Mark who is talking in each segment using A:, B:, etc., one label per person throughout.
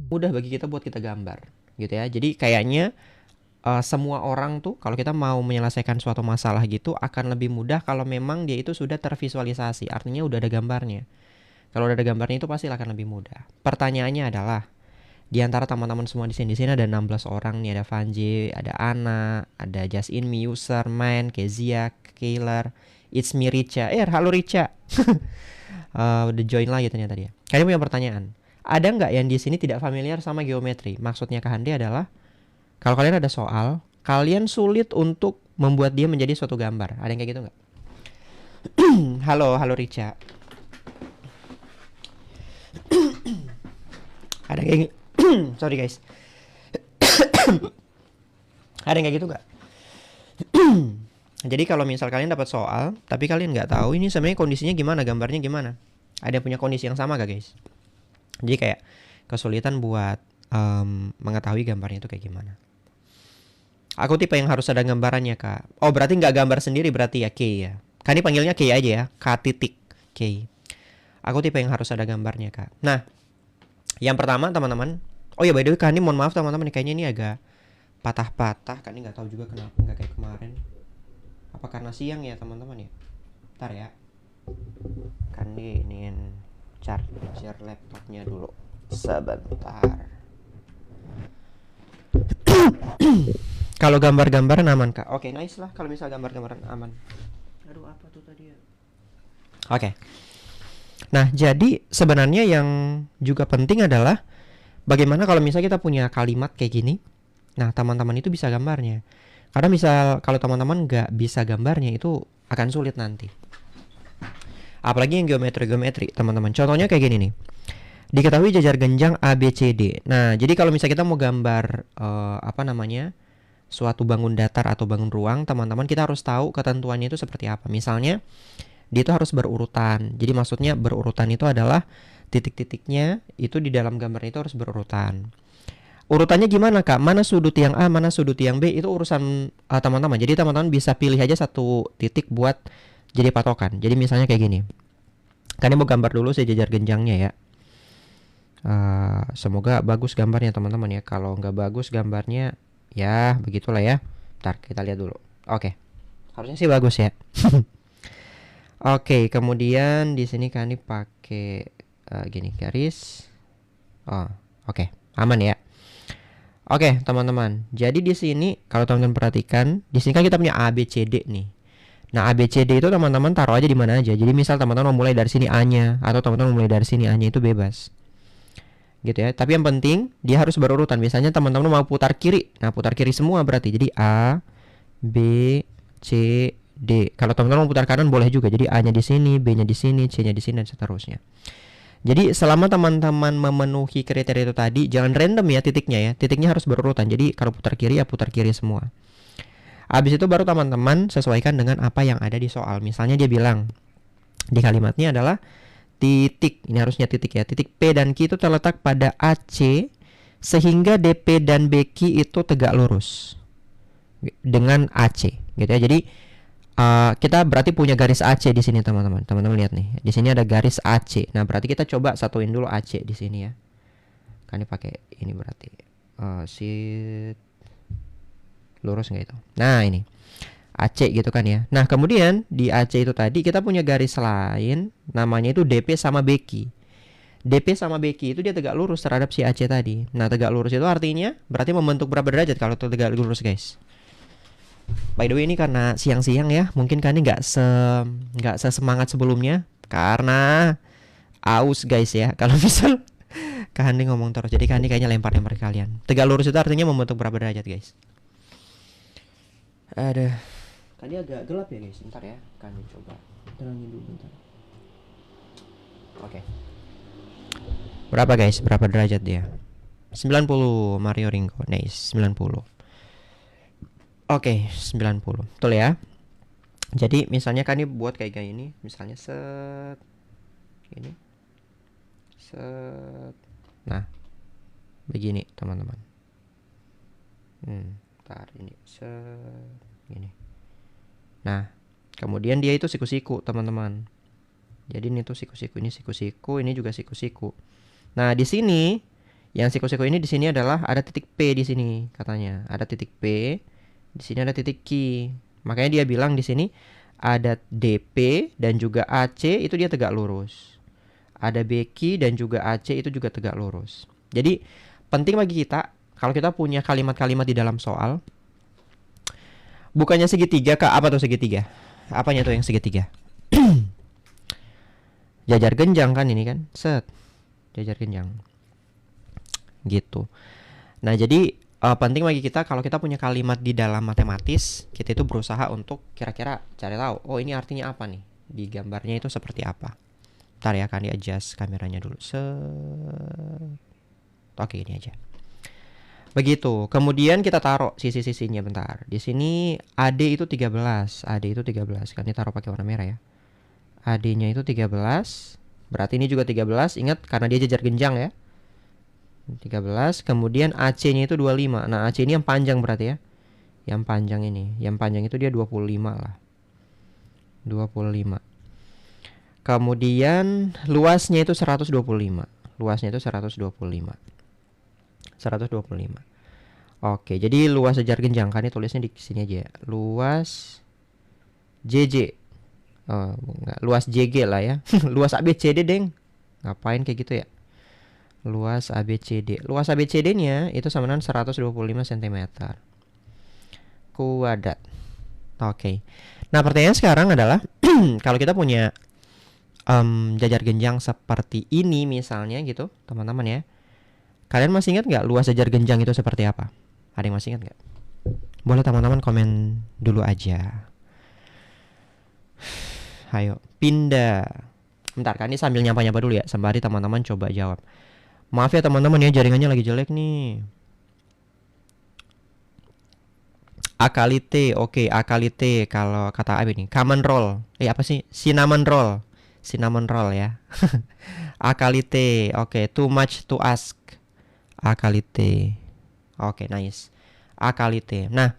A: mudah bagi kita buat kita gambar gitu ya. Jadi kayaknya semua orang tuh kalau kita mau menyelesaikan suatu masalah gitu akan lebih mudah kalau memang dia itu sudah tervisualisasi, artinya udah ada gambarnya. Kalau udah ada gambarnya itu pasti akan lebih mudah. Pertanyaannya adalah di antara teman-teman semua di sini ada 16 orang nih, ada Vanji, ada Ana, ada Just In Me, User, Man, Kezia, Killer, It's Me Richa. Halo Richa. Udah join lagi ternyata dia. Kalian punya pertanyaan. Ada nggak yang di sini tidak familiar sama geometri? Maksudnya Kak Hande adalah kalau kalian ada soal, kalian sulit untuk membuat dia menjadi suatu gambar. Ada yang kayak gitu nggak? Halo Richa. Ada yang kayak sorry guys. Ada yang kayak gitu nggak? Jadi kalau misal kalian dapat soal, tapi kalian nggak tahu ini sebenarnya kondisinya gimana, gambarnya gimana. Ada yang punya kondisi yang sama gak guys? Jadi kayak kesulitan buat mengetahui gambarnya itu kayak gimana. Aku tipe yang harus ada gambarannya kak. Oh berarti nggak gambar sendiri berarti ya K ya. Kak ini panggilnya K aja ya. K titik K. Aku tipe yang harus ada gambarnya kak. Nah yang pertama teman-teman. Oh ya by the way Kak ini mohon maaf teman-teman. Kayaknya ini agak patah-patah. Kak ini nggak tahu juga kenapa nggak kayak kemarin. Apa karena siang ya teman-teman ya. Ntar ya. Kan ini charger laptopnya dulu. Sebentar. Kalau gambar-gambaran aman kak. Oke nice lah kalau misal gambar-gambaran aman. Aduh apa tuh tadi ya. Oke. Nah jadi sebenarnya yang juga penting adalah bagaimana kalau misalnya kita punya kalimat kayak gini. Nah teman-teman itu bisa gambarnya. Karena misal kalau teman-teman nggak bisa gambarnya itu akan sulit nanti. Apalagi yang geometri teman-teman. Contohnya kayak gini nih. Diketahui jajar genjang ABCD. Nah, jadi kalau misalnya kita mau gambar apa namanya? Suatu bangun datar atau bangun ruang, teman-teman kita harus tahu ketentuannya itu seperti apa. Misalnya, dia itu harus berurutan. Jadi maksudnya berurutan itu adalah titik-titiknya itu di dalam gambarnya itu harus berurutan. Urutannya gimana, Kak? Mana sudut yang A, mana sudut yang B, itu urusan teman-teman. Jadi teman-teman bisa pilih aja satu titik buat jadi patokan. Jadi misalnya kayak gini. Kan ini mau gambar dulu sejajar genjangnya ya. Semoga bagus gambarnya teman-teman ya. Kalau nggak bagus gambarnya ya begitulah ya. Ntar kita lihat dulu. Oke. Harusnya sih bagus ya. Oke, kemudian di sini kan ini pakai gini garis. Oh, oke. Aman ya. Oke, teman-teman. Jadi di sini kalau teman-teman perhatikan, di sini kan kita punya A B C D nih. Nah, A B C D itu teman-teman taruh aja di mana aja. Jadi misal teman-teman mau mulai dari sini A-nya atau teman-teman mau mulai dari sini A-nya itu bebas. Gitu ya. Tapi yang penting dia harus berurutan. Misalnya teman-teman mau putar kiri. Nah, putar kiri semua berarti. Jadi A, B, C, D. Kalau teman-teman mau putar kanan boleh juga. Jadi A-nya di sini, B-nya di sini, C-nya di sini dan seterusnya. Jadi selama teman-teman memenuhi kriteria itu tadi, jangan random ya titiknya ya. Titiknya harus berurutan. Jadi kalau putar kiri ya putar kiri semua. Habis itu baru teman-teman sesuaikan dengan apa yang ada di soal. Misalnya dia bilang di kalimatnya adalah titik, ini harusnya titik ya. Titik P dan Q itu terletak pada AC sehingga DP dan BQ itu tegak lurus dengan AC gitu ya. Jadi kita berarti punya garis AC di sini teman-teman. Teman-teman lihat nih. Di sini ada garis AC. Nah, berarti kita coba satuin dulu AC di sini ya. Kan ini pakai ini berarti sit lurus nggak itu. Nah, ini AC gitu kan ya. Nah, kemudian di AC itu tadi kita punya garis lain namanya itu DP sama BQ. DP sama BQ itu dia tegak lurus terhadap si AC tadi. Nah, tegak lurus itu artinya berarti membentuk berapa derajat kalau tegak lurus, guys? By the way ini karena siang-siang ya, mungkin kan ini nggak sesemangat sebelumnya karena aus guys ya. Kalau misal Kahandi ngomong terus, jadi Kahandi kayaknya lempar-lempar kalian. Tegak lurus itu artinya membentuk berapa derajat guys? Ada. Tadi agak gelap ya guys. Bentar ya, Kahandi coba terangin dulu bentar. Oke. Berapa guys? Berapa derajat dia? 90 Mario Ringo. Nice, 90. Oke, 90. Betul ya? Jadi misalnya kan ini buat kayak gini, misalnya set ini. Set. Nah, begini teman-teman. Ntar ini set gini. Nah, kemudian dia itu siku-siku teman-teman. Jadi ini tuh siku-siku, ini siku-siku, ini juga siku-siku. Nah, di sini Yang siku-siku ini di sini adalah ada titik P di sini katanya. Ada titik P, di sini ada titik Q. Makanya dia bilang di sini ada DP dan juga AC itu dia tegak lurus. Ada BQ dan juga AC itu juga tegak lurus. Jadi penting bagi kita kalau kita punya kalimat-kalimat di dalam soal, bukannya segitiga Kak, apa tuh segitiga? Apanya tuh yang segitiga? Jajar genjang kan ini kan? Set. Jajar genjang. Gitu. Nah, jadi penting bagi kita kalau kita punya kalimat di dalam matematis, kita itu berusaha untuk kira-kira cari tahu, oh ini artinya apa nih? Di gambarnya itu seperti apa? Bentar ya, akan di-adjust kameranya dulu. Oke, ini aja. Begitu. Kemudian kita taruh sisi-sisinya bentar. Di sini AD itu 13. AD itu 13. Kan ditaruh pakai warna merah ya. AD-nya itu 13. Berarti ini juga 13. Ingat karena dia jajar genjang ya. 13, kemudian AC-nya itu 25. Nah, AC ini yang panjang berarti ya. Yang panjang ini, yang panjang itu dia 25 lah. 25. Kemudian luasnya itu 125. Luasnya itu 125. 125. Oke, jadi luas jajar genjang kan ini tulisnya di sini aja ya. Luas JJ. Oh, enggak, luas JG lah ya. Luas ABCD, Deng. Ngapain kayak gitu ya? Luas ABCD. Luas ABCD-nya itu sama dengan 125 cm kuadrat. Oke. Nah, pertanyaan sekarang adalah kalau kita punya jajar genjang seperti ini misalnya gitu, teman-teman ya. Kalian masih ingat nggak luas jajar genjang itu seperti apa? Ada yang masih ingat nggak? Boleh teman-teman komen dulu aja. Ayo, pindah. Bentar kan ini sambil nyapa-nyapa dulu ya, sembari teman-teman coba jawab. Maaf ya teman-teman ya, jaringannya lagi jelek nih. Akalite, oke, akalite kalau kata apa ini? Common roll. Apa sih? Cinnamon roll. Cinnamon roll ya. Akalite, oke, too much to ask. Akalite. Oke, nice. Akalite. Nah,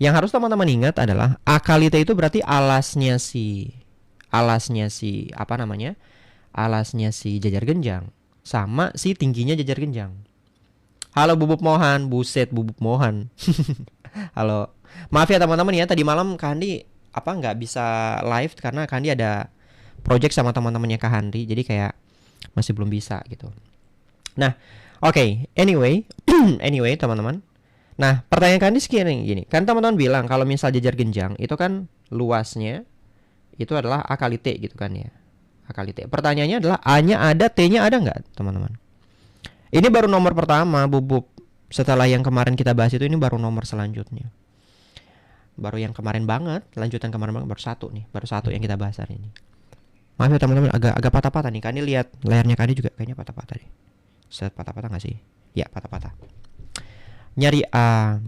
A: yang harus teman-teman ingat adalah akalite itu berarti alasnya si apa namanya? Alasnya si jajar genjang sama si tingginya jajar genjang. Halo Bubuk Mohan, buset Bubuk Mohan. Halo. Maaf ya teman-teman ya, tadi malam Kak Handi nggak bisa live karena Kak Handi ada project sama teman-temannya Kak Handi, jadi kayak masih belum bisa gitu. Nah, oke, anyway, anyway teman-teman. Nah, pertanyaan Kak Handi gini. Kan teman-teman bilang kalau misal jajar genjang itu kan luasnya itu adalah A kali T gitu kan ya. A kali T. Pertanyaannya adalah A-nya ada, T-nya ada nggak, teman-teman? Ini baru nomor pertama, Bubuk. Setelah yang kemarin kita bahas itu, ini baru nomor selanjutnya. Baru yang kemarin banget, lanjutan kemarin banget, baru satu yang kita bahas hari ini. Maaf ya teman-teman, agak patah-patah nih. Kan lihat layarnya Kani juga kayaknya patah-patah deh. Set patah-patah nggak sih? Ya, patah-patah. Nyari A.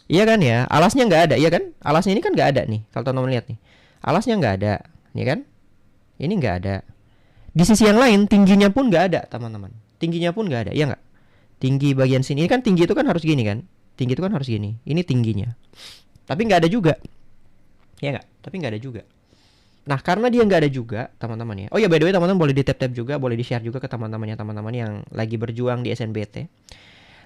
A: Iya kan ya, alasnya nggak ada, iya kan? Alasnya ini kan nggak ada nih, kalau teman-teman lihat nih. Alasnya nggak ada, nih kan? Ini nggak ada. Di sisi yang lain tingginya pun nggak ada, teman-teman. Tingginya pun nggak ada, iya nggak? Tinggi bagian sini, ini kan tinggi itu kan harus gini kan? Tinggi itu kan harus gini. Ini tingginya. Tapi nggak ada juga, ya nggak? Tapi nggak ada juga. Nah, karena dia nggak ada juga, teman-teman ya. Oh ya, by the way, teman-teman boleh di tap-tap juga, boleh di share juga ke teman-teman yang lagi berjuang di SNBT.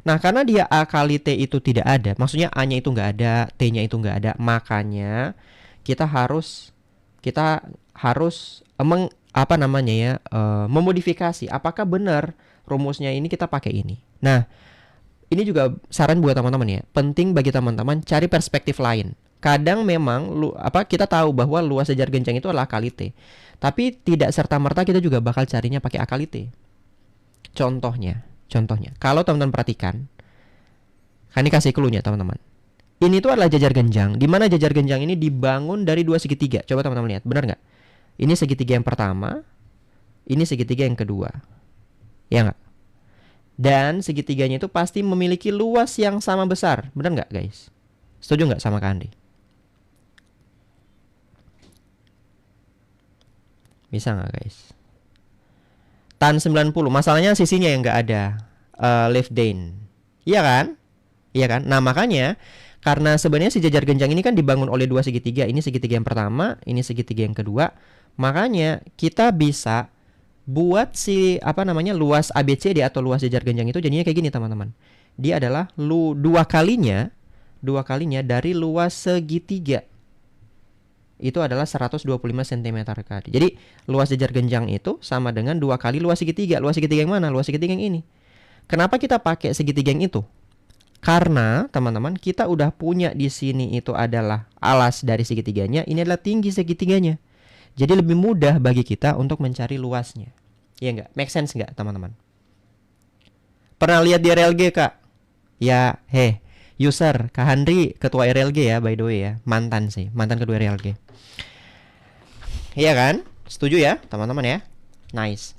A: Nah, karena dia A kali T itu tidak ada, maksudnya A-nya itu nggak ada, T-nya itu nggak ada, makanya kita harus memodifikasi apakah benar rumusnya ini kita pakai ini. Nah, ini juga saran buat teman-teman ya. Penting bagi teman-teman cari perspektif lain. Kadang memang kita tahu bahwa luas jajar genjang itu adalah A kali T. Tapi tidak serta-merta kita juga bakal carinya pakai A kali T. Contohnya, kalau teman-teman perhatikan, kan ini kasih clue-nya teman-teman. Ini tuh adalah jajar genjang, di mana jajar genjang ini dibangun dari dua segitiga. Coba teman-teman lihat, benar nggak? Ini segitiga yang pertama, ini segitiga yang kedua, ya nggak? Dan segitiganya itu pasti memiliki luas yang sama besar, benar nggak guys? Setuju nggak sama Kak Andi? Bisa nggak guys? Tan 90, masalahnya sisinya yang nggak ada, left down, iya kan? Iya kan? Nah makanya karena sebenarnya si jajar genjang ini kan dibangun oleh dua segitiga. Ini segitiga yang pertama, ini segitiga yang kedua. Makanya kita bisa buat si apa namanya luas ABCD atau luas jajar genjang itu jadinya kayak gini teman-teman. Dia adalah dua kalinya dari luas segitiga. Itu adalah 125 cm kali. Jadi luas jajar genjang itu sama dengan 2 kali luas segitiga. Luas segitiga yang mana? Luas segitiga yang ini. Kenapa kita pakai segitiga yang itu? Karena teman-teman kita udah punya di sini itu adalah alas dari segitiganya. Ini adalah tinggi segitiganya. Jadi lebih mudah bagi kita untuk mencari luasnya. Iya nggak? Make sense nggak teman-teman? Pernah lihat di RLG kak? Ya, user, Kak Handri ketua RLG ya by the way ya. Mantan ketua RLG. Iya kan? Setuju ya teman-teman ya? Nice.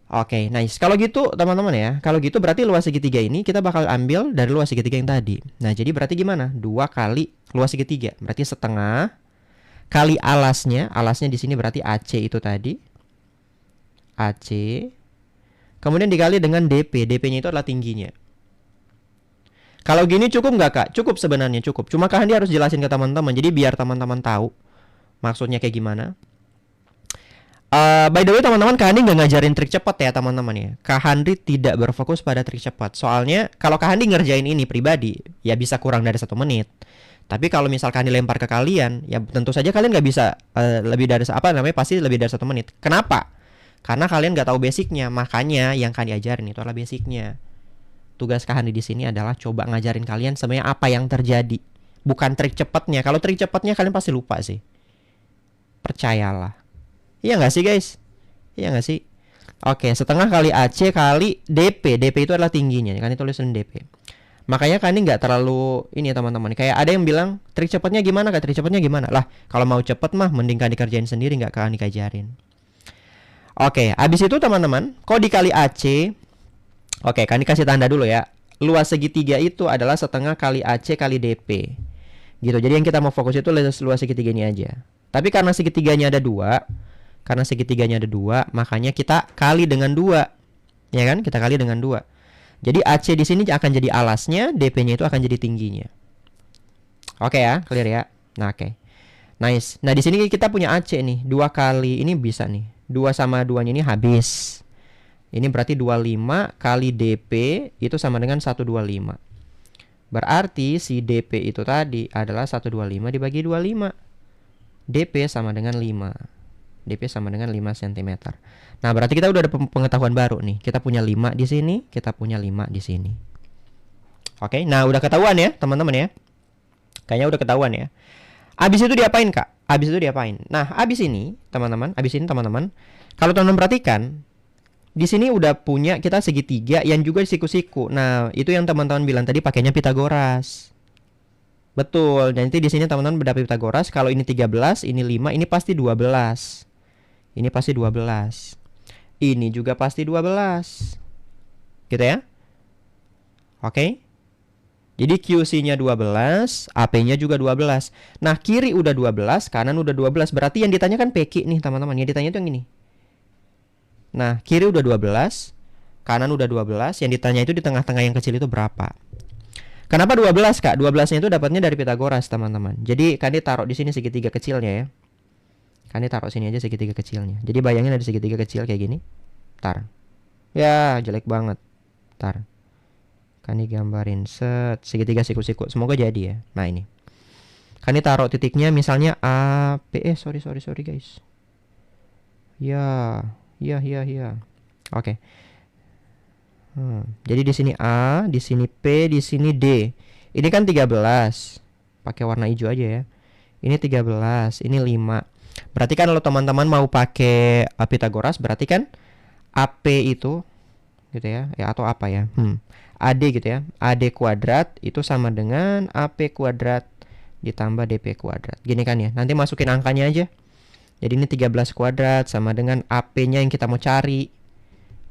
A: Oke, nice. Kalau gitu teman-teman ya, kalau gitu berarti luas segitiga ini kita bakal ambil dari luas segitiga yang tadi. Nah jadi berarti gimana? 2 kali luas segitiga. Berarti setengah kali alasnya di sini berarti AC itu tadi. AC. Kemudian dikali dengan DP. DP-nya itu adalah tingginya. Kalau gini cukup nggak kak? Cukup sebenarnya cukup. Cuma Kak Handi harus jelasin ke teman-teman. Jadi biar teman-teman tahu maksudnya kayak gimana. By the way teman-teman, Kak Handi nggak ngajarin trik cepat ya teman-teman ya. Kak Handi tidak berfokus pada trik cepat. Soalnya kalau Kak Handi ngerjain ini pribadi, ya bisa kurang dari 1 menit. Tapi kalau misalkan dilempar ke kalian, ya tentu saja kalian nggak bisa lebih dari pasti lebih dari 1 menit. Kenapa? Karena kalian nggak tahu basicnya. Makanya yang Kak Handi ajarin itu adalah basicnya. Tugas Kak Handi di sini adalah coba ngajarin kalian sebenarnya apa yang terjadi, bukan trik cepatnya. Kalau trik cepatnya kalian pasti lupa sih. Percayalah. Iya nggak sih guys? Iya nggak sih? Oke, setengah kali AC kali DP. DP itu adalah tingginya. Kan itu tulisan DP. Makanya kan ini nggak terlalu ini ya teman-teman. Kayak ada yang bilang trik cepatnya gimana? Kak trik cepatnya gimana? Lah, kalau mau cepet mah mending kan dikerjain sendiri, nggak kan dikajarin. Oke, habis itu teman-teman, kok dikali AC. Oke, kan dikasih tanda dulu ya. Luas segitiga itu adalah setengah kali AC kali DP. Gitu. Jadi yang kita mau fokus itu luas segitiga ini aja. Tapi karena segitiganya ada 2, makanya kita kali dengan 2. Ya kan? Kita kali dengan 2. Jadi AC di sini akan jadi alasnya, DP-nya itu akan jadi tingginya. Oke ya, clear ya. Nah, oke. Nice. Nah, di sini kita punya AC nih. 2 kali ini bisa nih. 2 sama 2-nya ini habis. Ini berarti 25 kali DP itu sama dengan 125. Berarti si DP itu tadi adalah 125 dibagi 25. DP sama dengan 5. DP sama dengan 5 cm. Nah, berarti kita udah ada pengetahuan baru nih. Kita punya 5 di sini, kita punya 5 di sini. Oke, nah udah ketahuan ya, teman-teman ya. Kayaknya udah ketahuan ya. Abis itu diapain, Kak? Abis itu diapain? Nah, abis ini, teman-teman, kalau teman-teman perhatikan, di sini udah punya kita segitiga yang juga siku-siku. Nah, itu yang teman-teman bilang tadi pakainya Pitagoras. Betul. Nanti di sini teman-teman berdapet Pitagoras. Kalau ini 13, ini 5, ini pasti 12. Ini pasti 12. Ini juga pasti 12. Gitu ya? Oke. Jadi QC-nya 12, AP-nya juga 12. Nah, kiri udah 12, kanan udah 12. Berarti yang ditanya kan PQ nih, teman-teman. Yang ditanya itu yang ini. Nah, kiri udah 12, kanan udah 12, yang ditanya itu di tengah-tengah yang kecil itu berapa? Kenapa 12, Kak? 12-nya itu dapatnya dari Pitagoras, teman-teman. Jadi, kan ditaruh di sini segitiga kecilnya ya. Kan ditaruh sini aja segitiga kecilnya. Jadi, bayangin ada segitiga kecil kayak gini. Tar. Ya, jelek banget. Tar. Kan digambarin set segitiga siku-siku. Semoga jadi ya. Nah, ini. Kan ditaruh titiknya misalnya A, P. Sorry guys. Ya. Oke. Jadi di sini A, di sini P, di sini D. Ini kan 13. Pakai warna hijau aja ya. Ini 13, ini 5. Berarti kan kalau teman-teman mau pakai Pitagoras, berarti kan AP itu gitu ya. Ya atau apa ya? AD gitu ya. AD kuadrat itu sama dengan AP kuadrat ditambah DP kuadrat. Gini kan ya. Nanti masukin angkanya aja. Jadi ini 13 kuadrat sama dengan AP-nya yang kita mau cari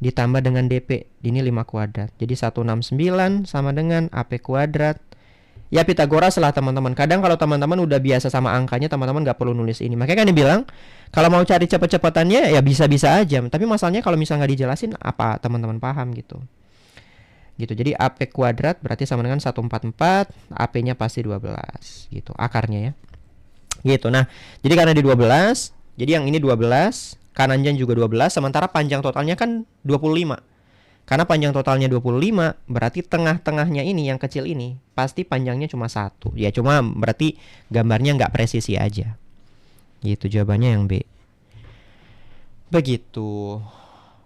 A: ditambah dengan DP. Ini 5 kuadrat. Jadi 169 sama dengan AP kuadrat. Ya Pitagoras lah teman-teman. Kadang kalau teman-teman udah biasa sama angkanya, teman-teman nggak perlu nulis ini. Makanya kan dibilang kalau mau cari cepet-cepetannya ya bisa-bisa aja. Tapi masalahnya kalau misalnya nggak dijelasin apa teman-teman paham gitu. Jadi AP kuadrat berarti sama dengan 144. AP-nya pasti 12 gitu. Akarnya ya. Gitu. Nah, jadi karena di 12, jadi yang ini 12, kanannya juga 12, sementara panjang totalnya kan 25. Karena panjang totalnya 25, berarti tengah-tengahnya ini yang kecil ini pasti panjangnya cuma 1. Ya cuma berarti gambarnya nggak presisi aja. Gitu jawabannya yang B. Begitu.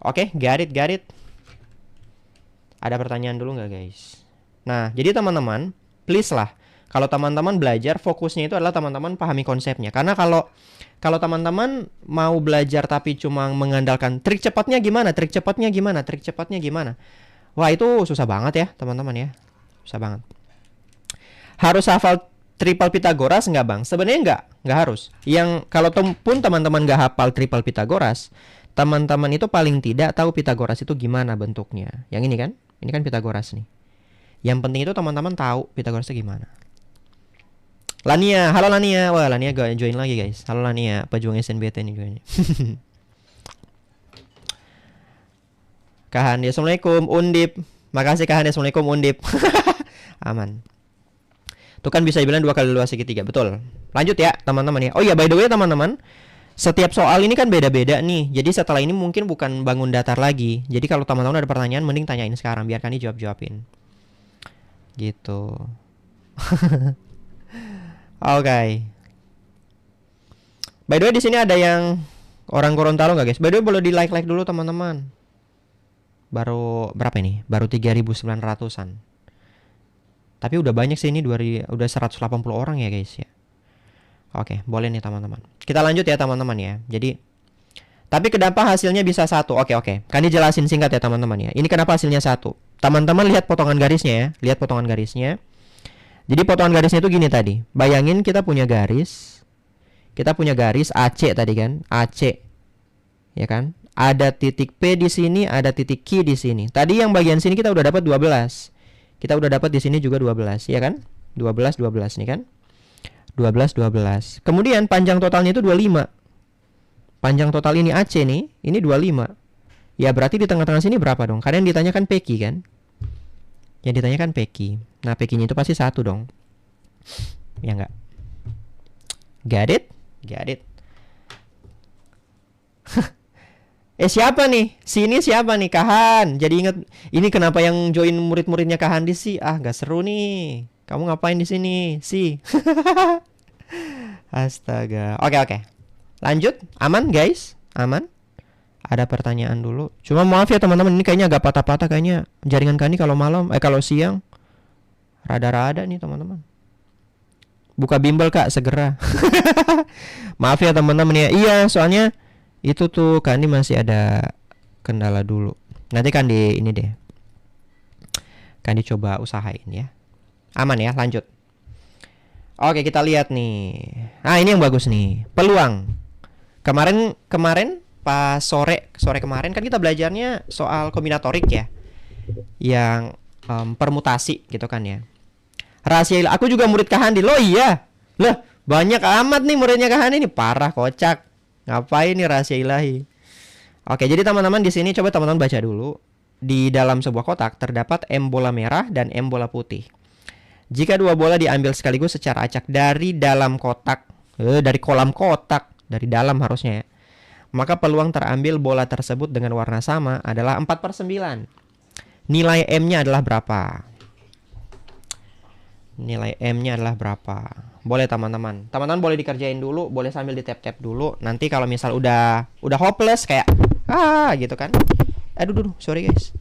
A: Oke, got it. Ada pertanyaan dulu nggak guys? Nah, jadi teman-teman, please lah, kalau teman-teman belajar, fokusnya itu adalah teman-teman pahami konsepnya. Karena kalau teman-teman mau belajar tapi cuma mengandalkan trik cepatnya gimana, wah itu susah banget ya teman-teman ya. Susah banget. Harus hafal triple Pythagoras nggak bang? Sebenarnya nggak harus. Yang kalau pun teman-teman nggak hafal triple Pythagoras, teman-teman itu paling tidak tahu Pythagoras itu gimana bentuknya. Yang ini kan? Ini kan Pythagoras nih. Yang penting itu teman-teman tahu Pythagoras itu gimana. Lania, halo Lania. Wah, Lania join lagi guys. Halo Lania, pejuang SNBT nih joinnya. Kahandi, assalamualaikum Undip. Makasih Kahandi, assalamualaikum Undip. Aman. Tuh kan bisa dibilang 2 kali luas segitiga, betul. Lanjut ya teman-teman ya. Oh iya, by the way teman-teman, setiap soal ini kan beda-beda nih. Jadi setelah ini mungkin bukan bangun datar lagi. Jadi kalau teman-teman ada pertanyaan, mending tanyain sekarang biar kan dijawab-jawabin. Gitu. Oke. By the way di sini ada yang orang Gorontalo nggak guys? By the way boleh di like dulu teman-teman. Baru berapa ini? Baru 3.900-an. Tapi udah banyak sih ini, udah 180 orang ya guys ya. Oke, boleh nih teman-teman. Kita lanjut ya teman-teman ya. Jadi, tapi kenapa hasilnya bisa 1? Oke. Kan dijelasin singkat ya teman-teman ya. Ini kenapa hasilnya 1? Teman-teman lihat potongan garisnya ya. Lihat potongan garisnya. Jadi potongan garisnya itu gini tadi. Bayangin kita punya garis. Kita punya garis AC tadi kan. AC. Ya kan? Ada titik P di sini, ada titik Q di sini. Tadi yang bagian sini kita udah dapat 12. Kita udah dapat di sini juga 12, ya kan? 12 nih kan? 12. Kemudian panjang totalnya itu 25. Panjang total ini AC nih, ini 25. Ya berarti di tengah-tengah sini berapa dong? Karena yang ditanyakan PQ kan? Yang ditanyakan PQ. Nah, PQ-nya itu pasti 1 dong. Ya enggak? Got it? Siapa nih? Sini siapa nih? Kahan. Jadi ingat, ini kenapa yang join murid-muridnya Kahandi sih? Ah, gak seru nih. Kamu ngapain di sini? Sih. Astaga. Oke. Lanjut. Aman, guys? Aman? Ada pertanyaan dulu. Cuma maaf ya teman-teman, ini kayaknya agak patah-patah kayaknya jaringan Kahandi kalau kalau siang rada-rada nih teman-teman. Buka bimbel Kak, segera. Maaf ya teman-teman ya. Iya, soalnya itu tuh Kandi masih ada kendala dulu. Nanti Kandi ini deh. Kandi coba usahain ya. Aman ya, lanjut. Oke, kita lihat nih. Nah, ini yang bagus nih. Peluang. Kemarin pas sore kemarin kan kita belajarnya soal kombinatorik ya. Yang permutasi gitu kan ya. Rahasia ilahi. Aku juga murid Kahandi. Loh iya. Lah, banyak amat nih muridnya Kahandi nih. Parah, kocak. Ngapain nih rahasia ilahi? Oke, jadi teman-teman di sini coba teman-teman baca dulu. Di dalam sebuah kotak terdapat M bola merah dan M bola putih. Jika dua bola diambil sekaligus secara acak dari dalam kotak, dari kolam kotak, dari dalam harusnya ya, maka peluang terambil bola tersebut dengan warna sama adalah 4/9. Nilai M-nya adalah berapa? Nilai M-nya adalah berapa? Boleh teman-teman. Teman-teman boleh dikerjain dulu, boleh sambil di tap-tap dulu. Nanti kalau misal udah hopeless kayak gitu kan. Aduh, sorry guys.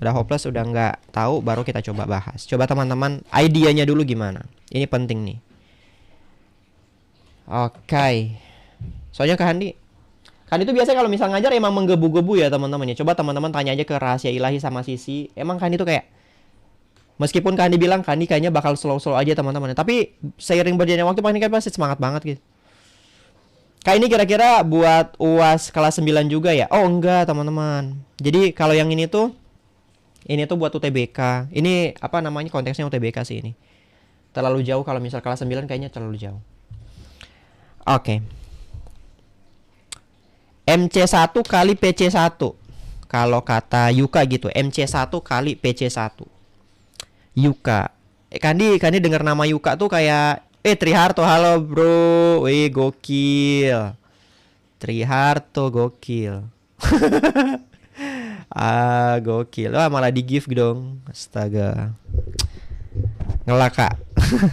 A: Udah hopeless, udah nggak tahu, baru kita coba bahas. Coba teman-teman idenya dulu gimana. Ini penting nih. Oke. Soalnya Kahandi itu biasanya kalau misal ngajar emang menggebu-gebu ya teman-teman ya. Coba teman-teman tanya aja ke rahasia ilahi sama Sisi. Emang Kahandi itu kayak, meskipun Kandi bilang Kandi kayaknya bakal slow-slow aja teman-teman, tapi seiring berjalannya waktu Kandi kan pasti semangat banget gitu. Kayak ini kira-kira buat UAS kelas 9 juga ya? Oh enggak teman-teman. Jadi kalau yang ini tuh buat UTBK. Ini apa namanya, konteksnya UTBK sih ini. Terlalu jauh kalau misal kelas 9 kayaknya terlalu jauh. Oke. MC1 kali PC1. Kalau kata Yuka gitu, MC1 kali PC1. Yuka. Kandi dengar nama Yuka tuh kayak Triharto, halo bro. Wih, gokil. Triharto gokil. Gokil. Wah, malah di gift dong. Astaga. Ngelak, Kak.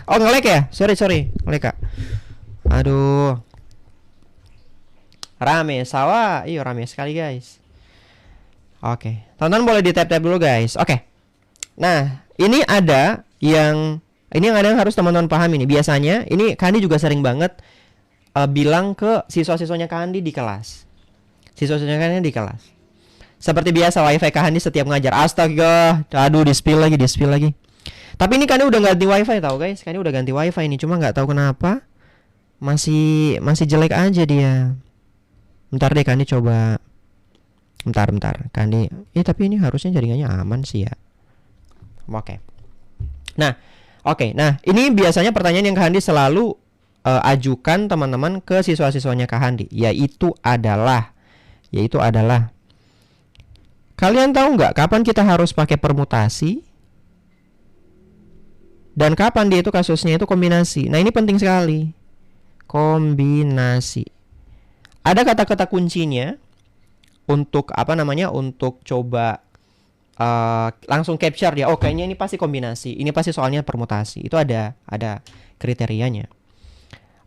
A: Oh, ngelek ya? Sorry. Ngelek, Kak. Aduh. Rame sawah. Iya, rame sekali, guys. Oke. Tonton boleh di tap-tap dulu, guys. Oke. Nah, ini ada yang harus teman-teman paham ini. Biasanya ini Kandi juga sering banget bilang ke siswa-siswanya Kandi di kelas. Siswa-siswanya Kandi di kelas. Seperti biasa WiFi Kandi setiap ngajar. Astaga, aduh di-spill lagi. Tapi ini Kandi udah ganti WiFi tahu guys. Kandi udah ganti WiFi ini, cuma nggak tahu kenapa masih jelek aja dia. Bentar deh Kandi coba. Bentar. Kandi. Tapi ini harusnya jaringannya aman sih ya. Oke. Nah, ini biasanya pertanyaan yang Kandi selalu ajukan teman-teman ke siswa-siswanya Kandi, yaitu adalah kalian tahu nggak kapan kita harus pakai permutasi dan kapan dia itu kasusnya itu kombinasi. Nah, ini penting sekali. Kombinasi. Ada kata-kata kuncinya untuk untuk coba langsung capture dia. Oh, kayaknya ini pasti kombinasi. Ini pasti soalnya permutasi. Itu ada kriterianya.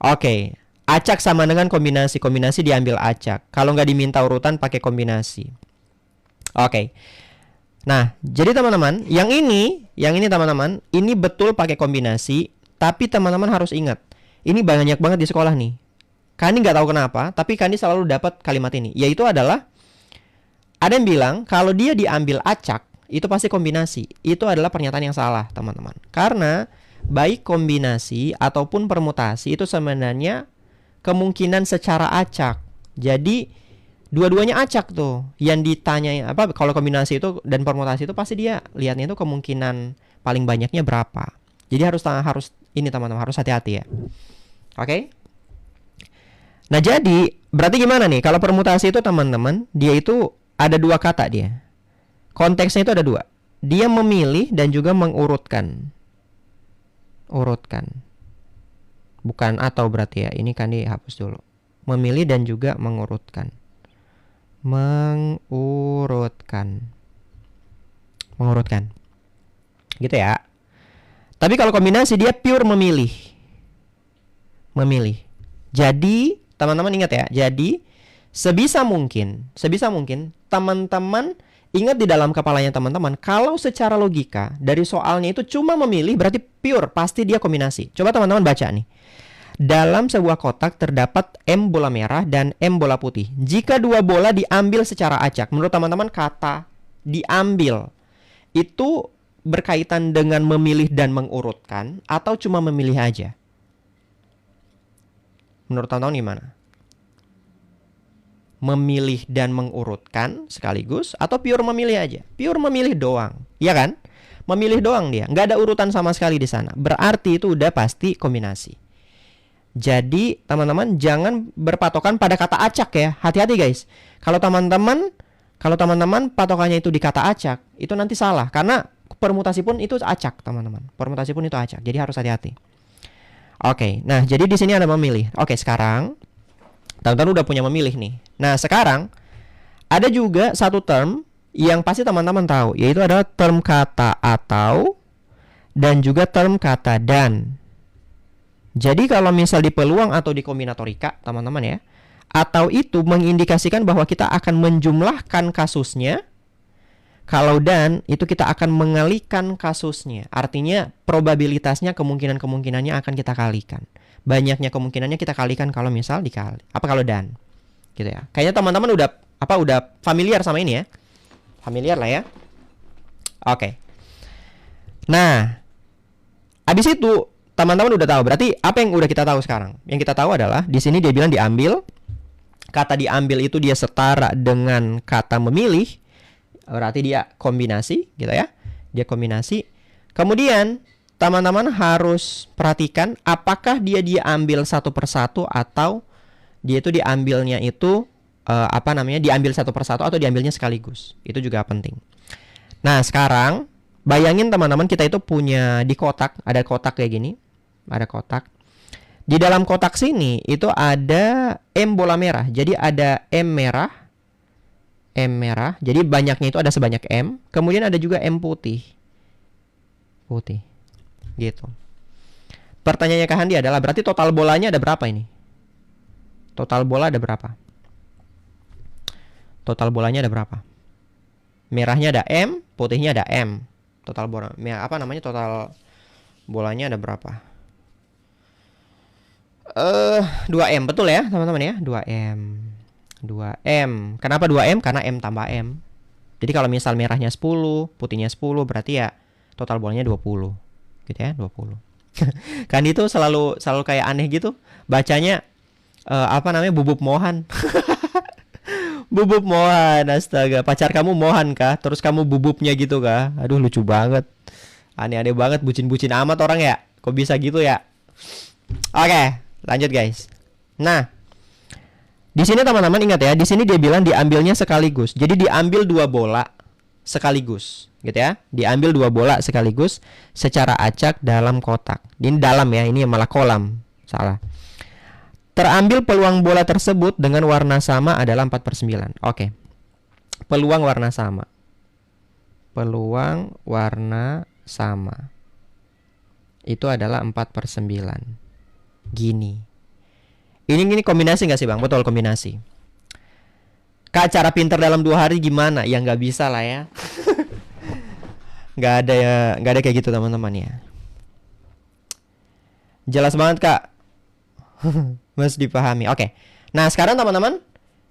A: Oke. Acak sama dengan kombinasi. Kombinasi diambil acak. Kalau nggak diminta urutan pakai kombinasi. Oke. Nah, jadi teman-teman, yang ini teman-teman, ini betul pakai kombinasi. Tapi teman-teman harus ingat, ini banyak banget di sekolah nih. Kandi nggak tahu kenapa, tapi Kandi selalu dapat kalimat ini, yaitu adalah ada yang bilang kalau dia diambil acak, itu pasti kombinasi. Itu adalah pernyataan yang salah, teman-teman. Karena baik kombinasi ataupun permutasi itu sebenarnya kemungkinan secara acak. Jadi dua-duanya acak tuh. Yang ditanya kalau kombinasi itu dan permutasi itu pasti dia lihatnya itu kemungkinan paling banyaknya berapa. Jadi harus ini teman-teman, harus hati-hati ya. Oke? Nah, jadi berarti gimana nih? Kalau permutasi itu teman-teman, dia itu ada dua kata dia. Konteksnya itu ada dua. Dia memilih dan juga mengurutkan. Urutkan. Bukan atau berarti ya. Ini kan dihapus dulu. Memilih dan juga mengurutkan. Mengurutkan. Gitu ya. Tapi kalau kombinasi dia pure memilih. Jadi, teman-teman ingat ya. Jadi, sebisa mungkin teman-teman ingat di dalam kepalanya teman-teman, kalau secara logika dari soalnya itu cuma memilih berarti pure, pasti dia kombinasi. Coba teman-teman baca nih. Dalam sebuah kotak terdapat M bola merah dan M bola putih. Jika dua bola diambil secara acak, menurut teman-teman kata diambil itu berkaitan dengan memilih dan mengurutkan atau cuma memilih aja? Menurut teman-teman gimana? Memilih dan mengurutkan sekaligus atau pure memilih aja? Pure memilih doang, ya kan? Memilih doang dia, nggak ada urutan sama sekali di sana. Berarti itu udah pasti kombinasi. Jadi teman-teman jangan berpatokan pada kata acak ya. Hati-hati guys. Kalau teman-teman patokannya itu di kata acak, itu nanti salah karena permutasi pun itu acak, teman-teman. Permutasi pun itu acak. Jadi harus hati-hati. Oke, nah jadi di sini ada memilih. Oke, sekarang teman-teman udah punya memilih nih. Nah, sekarang ada juga satu term yang pasti teman-teman tahu, yaitu adalah term kata atau dan juga term kata dan. Jadi kalau misal di peluang atau di kombinatorika, teman-teman ya, atau itu mengindikasikan bahwa kita akan menjumlahkan kasusnya. Kalau dan, itu kita akan mengalikan kasusnya. Artinya probabilitasnya, kemungkinannya akan kita kalikan. Banyaknya kemungkinannya kita kalikan kalau misal dikali. Kalau dan. Gitu ya. Kayaknya teman-teman udah familiar sama ini ya. Familiar lah ya. Oke. Nah, habis itu teman-teman udah tahu. Berarti apa yang udah kita tahu sekarang? Yang kita tahu adalah di sini dia bilang diambil. Kata diambil itu dia setara dengan kata memilih. Berarti dia kombinasi, gitu ya. Dia kombinasi. Kemudian teman-teman harus perhatikan apakah dia diambil satu persatu atau dia itu diambilnya itu diambil satu persatu atau diambilnya sekaligus. Itu juga penting. Nah, sekarang bayangin teman-teman kita itu punya di kotak, ada kotak kayak gini. Ada kotak. Di dalam kotak sini itu ada M bola merah. Jadi ada M merah. Jadi banyaknya itu ada sebanyak M. Kemudian ada juga M putih. Gitu. Pertanyaannya Kak Handi adalah berarti total bolanya ada berapa ini? Total bola ada berapa? Total bolanya ada berapa? Merahnya ada M, putihnya ada M. Total bola total bolanya ada berapa? 2M, betul ya teman-teman ya? 2M. Kenapa 2M? Karena M tambah M. Jadi kalau misal merahnya 10, putihnya 10, berarti ya total bolanya 20. Gitu ya, 20. Kan itu selalu kayak aneh gitu. Bacanya Bubub Mohan. Bubub Mohan, astaga. Pacar kamu Mohan kah? Terus kamu bububnya gitu kah? Aduh, lucu banget. Aneh-aneh banget, bucin-bucin amat orang ya. Kok bisa gitu ya? Oke, lanjut guys. Nah, di sini teman-teman ingat ya, di sini dia bilang diambilnya sekaligus. Jadi diambil 2 bola sekaligus, gitu ya. Diambil 2 bola sekaligus secara acak dalam kotak. Ini dalam ya, ini malah kolam. Salah. Terambil peluang bola tersebut dengan warna sama adalah 4/9. Oke. Peluang warna sama. Peluang warna sama. Itu adalah 4/9. Gini. Ini kombinasi nggak sih Bang? Betul, kombinasi. Kak, cara pinter dalam 2 hari gimana? Ya nggak bisa lah ya. Nggak ada kayak gitu teman-teman ya. Jelas banget Kak. Mas dipahami. Oke. Nah, sekarang teman-teman,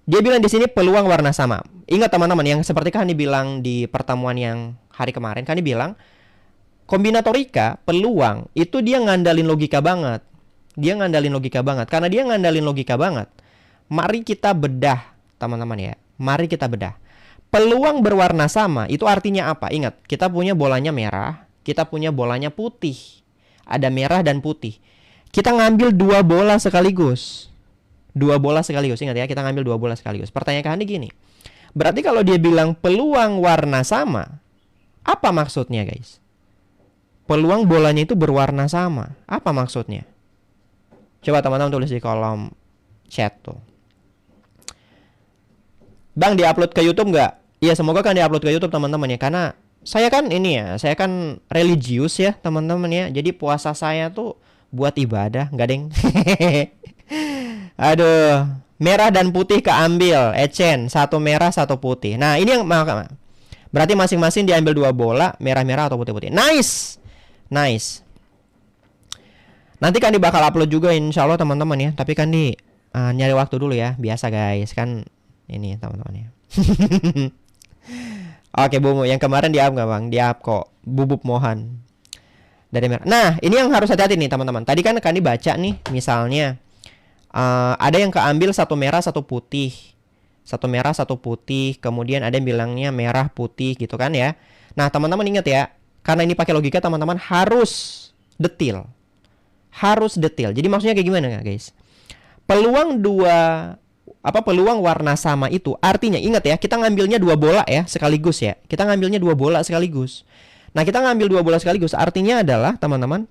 A: dia bilang di sini peluang warna sama. Ingat teman-teman, yang seperti kan dibilang di pertemuan yang hari kemarin, kan dibilang kombinatorika, peluang itu dia ngandalin logika banget. Karena dia ngandalin logika banget. Mari kita bedah, teman-teman ya. Mari kita bedah. Peluang berwarna sama itu artinya apa? Ingat, kita punya bolanya merah, kita punya bolanya putih. Ada merah dan putih. Kita ngambil 2 bola sekaligus. 2 bola sekaligus. Ingat ya, kita ngambil 2 bola sekaligus. Pertanyaan Anda gini. Berarti kalau dia bilang peluang warna sama, apa maksudnya guys? Peluang bolanya itu berwarna sama. Apa maksudnya? Coba teman-teman tulis di kolom chat tuh. Bang, diupload ke YouTube nggak? Iya, semoga kan diupload ke YouTube teman-teman ya. Karena saya kan saya kan religius ya teman-teman ya. Jadi puasa saya tuh buat ibadah, nggak deng. Aduh, merah dan putih keambil. Ecen, 1 merah 1 putih. Nah, ini yang berarti masing-masing diambil 2 bola, merah-merah atau putih-putih. Nice. Nanti kan bakal upload juga insya Allah teman-teman ya. Tapi kan nyari waktu dulu ya. Biasa guys, kan ini teman-teman ya. Oke, Bu, yang kemarin di-up nggak Bang? Di-up kok. Bubub Mohan. Dari merah. Nah, ini yang harus hati-hati nih teman-teman. Tadi kan dibaca nih, misalnya ada yang keambil 1 merah 1 putih, 1 merah 1 putih. Kemudian ada yang bilangnya merah putih gitu kan ya. Nah teman-teman ingat ya, karena ini pakai logika teman-teman harus detail. Jadi maksudnya kayak gimana guys? Peluang warna sama itu artinya ingat ya, kita ngambilnya 2 bola ya sekaligus ya. Nah, kita ngambil 2 bola sekaligus artinya adalah teman-teman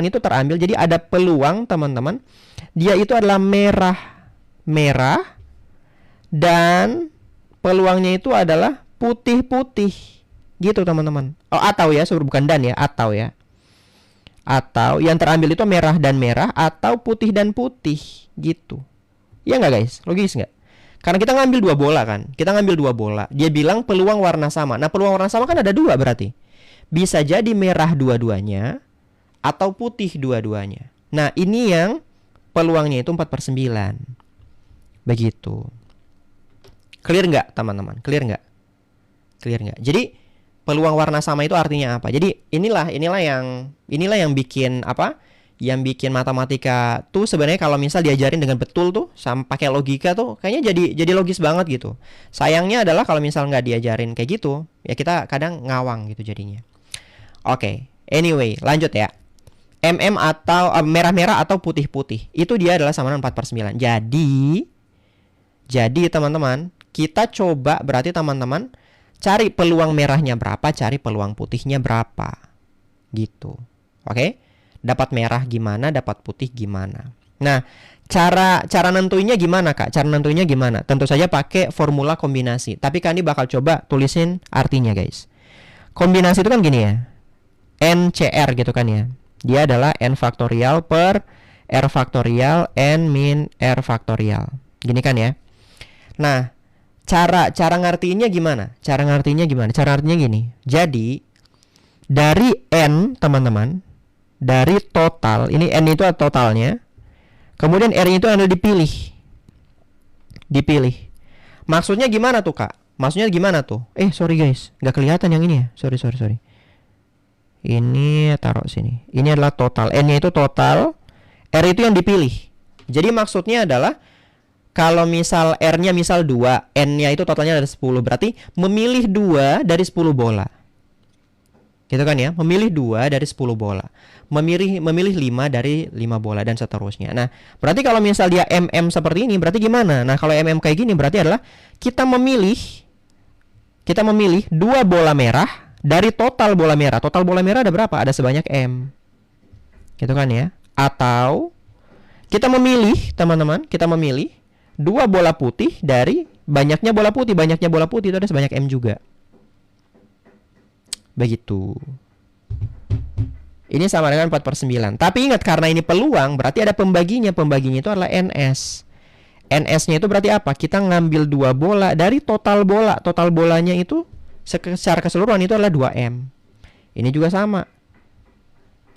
A: itu terambil. Jadi ada peluang teman-teman, dia itu adalah merah dan peluangnya itu adalah putih-putih. Gitu teman-teman. Oh, atau ya, bukan dan ya, atau ya. Atau yang terambil itu merah dan merah atau putih dan putih gitu. Ya nggak guys? Logis nggak? Karena kita ngambil 2 bola kan. Dia bilang peluang warna sama. Nah, peluang warna sama kan ada 2 berarti. Bisa jadi merah dua-duanya atau putih dua-duanya. Nah, ini yang peluangnya itu 4/9. Begitu. Clear nggak teman-teman? Clear nggak? Jadi peluang warna sama itu artinya apa? Jadi inilah yang bikin yang bikin matematika tuh sebenarnya kalau misal diajarin dengan betul tuh sama pakai logika tuh kayaknya jadi logis banget gitu. Sayangnya adalah kalau misal nggak diajarin kayak gitu, ya kita kadang ngawang gitu jadinya. Oke, anyway, lanjut ya. MM atau merah-merah atau putih-putih itu dia adalah sama dengan 4/9. Jadi teman-teman, kita coba berarti teman-teman cari peluang merahnya berapa, cari peluang putihnya berapa. Gitu. Oke? Dapat merah gimana, dapat putih gimana. Nah, cara nentuinnya gimana, Kak? Cara nentuinnya gimana? Tentu saja pakai formula kombinasi. Tapi Kandi bakal coba tulisin artinya, guys. Kombinasi itu kan gini ya. NCR gitu kan ya. Dia adalah N faktorial per R faktorial N min R faktorial. Gini kan ya. Nah, cara ngartiinnya gimana? Cara ngartiinnya gini. Jadi dari N, teman-teman, dari total, ini N itu totalnya. Kemudian R itu ada dipilih. Maksudnya gimana tuh, Kak? Maksudnya gimana tuh? Sorry guys, nggak kelihatan yang ini ya. Sorry. Ini taruh sini. Ini adalah total. N-nya itu total, R itu yang dipilih. Jadi maksudnya adalah kalau misal R-nya misal 2, N-nya itu totalnya ada 10, berarti memilih 2 dari 10 bola. Gitu kan ya? Memilih 2 dari 10 bola. Memilih 5 dari 5 bola dan seterusnya. Nah, berarti kalau misal dia MM seperti ini, berarti gimana? Nah, kalau MM kayak gini berarti adalah kita memilih 2 bola merah dari total bola merah. Total bola merah ada berapa? Ada sebanyak M. Gitu kan ya? Atau kita memilih, teman-teman, 2 bola putih dari banyaknya bola putih. Banyaknya bola putih itu ada sebanyak M juga. Begitu. Ini sama dengan 4/9. Tapi ingat, karena ini peluang, berarti ada pembaginya. Pembaginya itu adalah NS. NS-nya itu berarti apa? Kita ngambil 2 bola dari total bola. Total bolanya itu secara keseluruhan itu adalah 2M. Ini juga sama,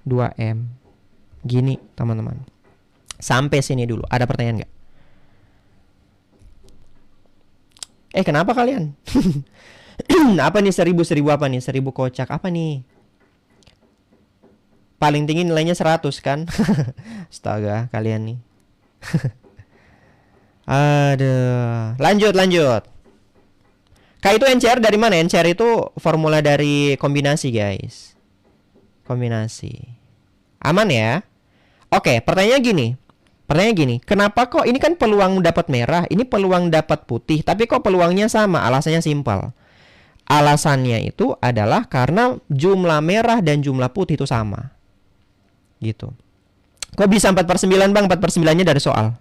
A: 2M. Gini, teman-teman. Sampai sini dulu. Ada pertanyaan nggak? Kenapa kalian? Apa nih 1000 apa nih? 1000 kocak apa nih? Paling tinggi nilainya 100 kan? Astaga, kalian nih. Aduh. Lanjut. Kak, itu NCR dari mana? NCR itu formula dari kombinasi, guys. Kombinasi. Aman ya? Oke, pertanyaannya gini. Kenapa kok ini kan peluang dapat merah, ini peluang dapat putih, tapi kok peluangnya sama? Alasannya simpel. Alasannya itu adalah karena jumlah merah dan jumlah putih itu sama. Gitu. Kok bisa 4/9, Bang? 4/9-nya dari soal.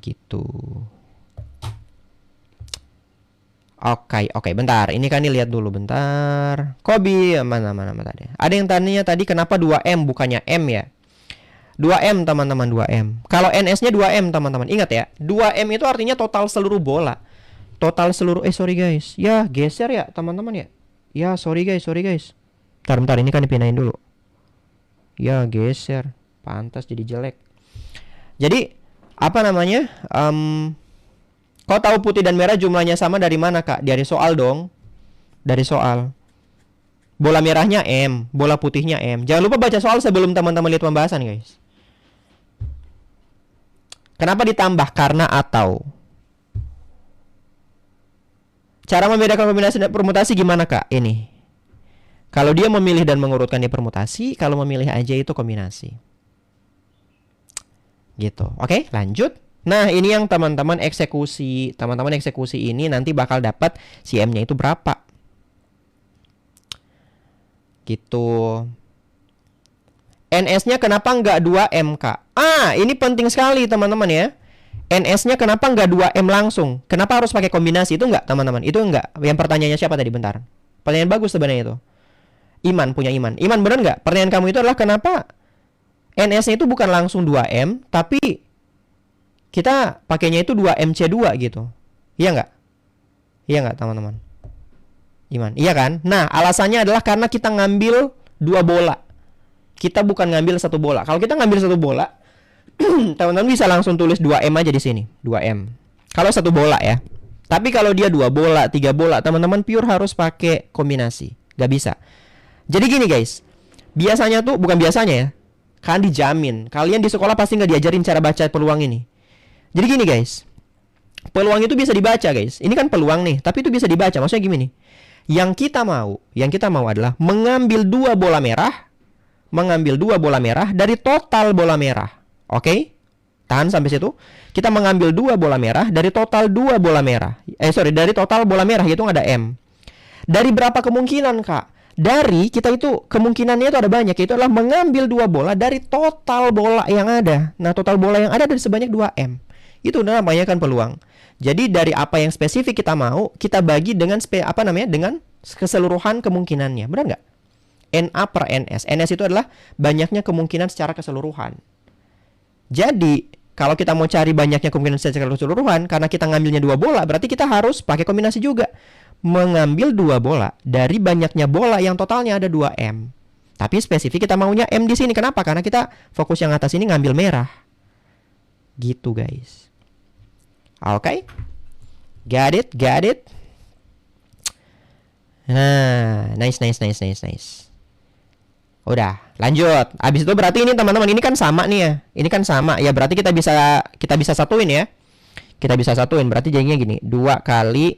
A: Gitu. Oke, bentar. Ini kan lihat dulu bentar. Kobi mana tadi? Ada yang tanya tadi kenapa 2M bukannya M ya? 2M, teman-teman, 2M. Kalau NS-nya 2M, teman-teman. Ingat ya, 2M itu artinya total seluruh bola. Total seluruh sorry guys. Ya, geser ya, teman-teman ya. Ya, sorry guys. Bentar, ini kan dipindahin dulu. Ya, geser. Pantas jadi jelek. Jadi, apa namanya? Kau tahu putih dan merah jumlahnya sama dari mana, Kak? Dari soal dong. Dari soal. Bola merahnya M, bola putihnya M. Jangan lupa baca soal sebelum teman-teman lihat pembahasan, guys. Kenapa ditambah? Karena atau. Cara membedakan kombinasi dan permutasi gimana, Kak? Ini. Kalau dia memilih dan mengurutkan di permutasi, kalau memilih aja itu kombinasi. Gitu. Oke, lanjut. Nah, ini yang teman-teman eksekusi. Teman-teman eksekusi ini nanti bakal dapat si M-nya itu berapa. Gitu. NS-nya kenapa nggak 2M, Kak? Ini penting sekali, teman-teman ya. NS-nya kenapa nggak 2M langsung? Kenapa harus pakai kombinasi? Itu nggak, teman-teman? Itu nggak. Yang pertanyaannya siapa tadi? Bentar. Pertanyaan bagus sebenarnya itu. Iman, punya Iman. Iman, benar nggak? Pertanyaan kamu itu adalah kenapa NS-nya itu bukan langsung 2M, tapi kita pakainya itu 2MC2 gitu. Iya nggak? Iya nggak, teman-teman? Iman, iya kan? Nah, alasannya adalah karena kita ngambil 2 bola. Kita bukan ngambil 1 bola. Kalau kita ngambil 1 bola, teman-teman bisa langsung tulis 2M aja di sini. 2M. Kalau 1 bola ya. Tapi kalau dia 2 bola, 3 bola, teman-teman pure harus pakai kombinasi. Gak bisa. Jadi gini guys. Biasanya tuh, bukan biasanya ya. Kan dijamin. Kalian di sekolah pasti nggak diajarin cara baca peluang ini. Jadi gini guys. Peluang itu bisa dibaca guys. Ini kan peluang nih, tapi itu bisa dibaca. Maksudnya gini. Yang kita mau adalah mengambil 2 bola merah dari total bola merah. Oke? Tahan sampai situ. Kita mengambil 2 bola merah dari total 2 bola merah. Dari total bola merah hitung ada M. Dari berapa kemungkinan, Kak? Dari kita itu kemungkinannya itu ada banyak, itu adalah mengambil 2 bola dari total bola yang ada. Nah, total bola yang ada dari sebanyak 2M. Itu namanya kan peluang. Jadi dari apa yang spesifik kita mau, kita bagi dengan dengan keseluruhan kemungkinannya. Benar nggak? NA per NS. NS itu adalah banyaknya kemungkinan secara keseluruhan. Jadi kalau kita mau cari banyaknya kemungkinan secara keseluruhan, karena kita ngambilnya 2 bola, berarti kita harus pakai kombinasi juga. Mengambil 2 bola dari banyaknya bola yang totalnya ada 2M. Tapi spesifik kita maunya M di sini. Kenapa? Karena kita fokus yang atas ini ngambil merah. Gitu guys. Oke. Got it. Nah, nice. Udah, lanjut. Abis itu berarti ini teman-teman, ini kan sama nih ya. Ini kan sama. Ya berarti kita bisa satuin ya. Kita bisa satuin. Berarti jadinya gini, 2 kali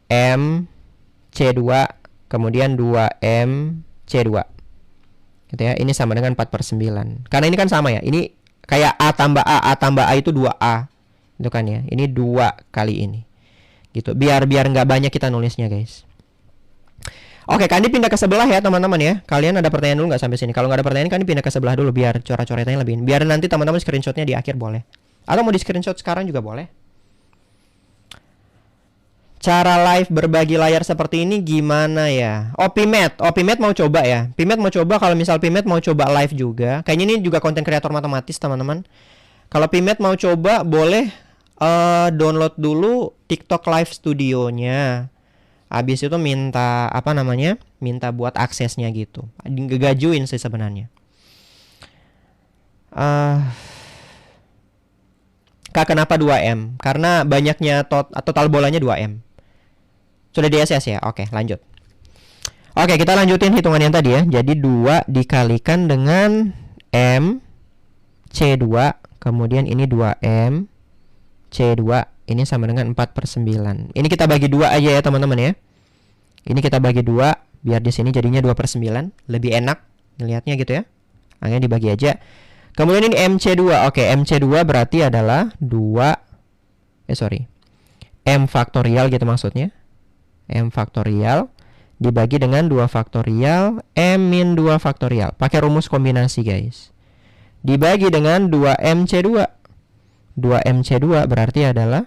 A: M C2 kemudian 2M C2. Gitu ya. Ini sama dengan 4/9. Karena ini kan sama ya. Ini kayak A tambah A itu 2A. Itu kan ya. Ini 2 kali ini. Gitu. Biar nggak banyak kita nulisnya, guys. Oke, Kandi pindah ke sebelah ya teman-teman ya. Kalian ada pertanyaan dulu nggak sampai sini? Kalau nggak ada pertanyaan, Kandi pindah ke sebelah dulu biar coret-coretannya lebih. Biar nanti teman-teman screenshotnya di akhir boleh. Atau mau di screenshot sekarang juga boleh. Cara live berbagi layar seperti ini gimana ya? Oh, Pimet mau coba ya. Pimet mau coba, kalau misal Pimet mau coba live juga. Kayaknya ini juga konten kreator matematis teman-teman. Kalau Pimet mau coba boleh download dulu TikTok Live Studionya. Habis itu minta minta buat aksesnya gitu. Ngegajuin sih sebenarnya. Kak, kenapa 2M? Karena banyaknya total bolanya 2M. Sudah di SS ya? Oke, lanjut. Oke, kita lanjutin hitungan yang tadi ya. Jadi 2 dikalikan dengan M C2, kemudian ini 2M C2, ini sama dengan 4/9. Ini kita bagi 2 aja ya teman-teman ya. Ini kita bagi 2, biar di sini jadinya 2/9, lebih enak ngelihatnya gitu ya. Hanya dibagi aja. Kemudian ini MC2. Oke, MC2 berarti adalah 2 M faktorial gitu maksudnya. M faktorial dibagi dengan 2 faktorial M min 2 faktorial. Pakai rumus kombinasi, guys. Dibagi dengan 2MC2. 2MC2 berarti adalah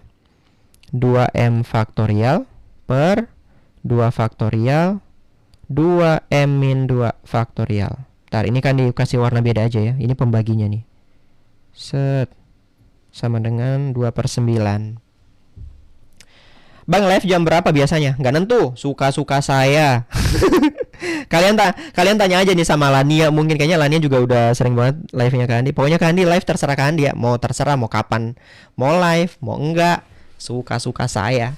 A: 2M faktorial per 2 faktorial 2M min 2 faktorial. Ntar ini kan dikasih warna beda aja ya. Ini pembaginya nih. Set. Sama dengan 2/9. Bang, live jam berapa biasanya? Nggak nentu, suka-suka saya. Kalian tanya aja nih sama Lania. Mungkin kayaknya Lania juga udah sering banget live-nya Kandi. Pokoknya Kandi live terserah Kandi ya. Mau terserah mau kapan mau live, mau enggak. Suka-suka saya.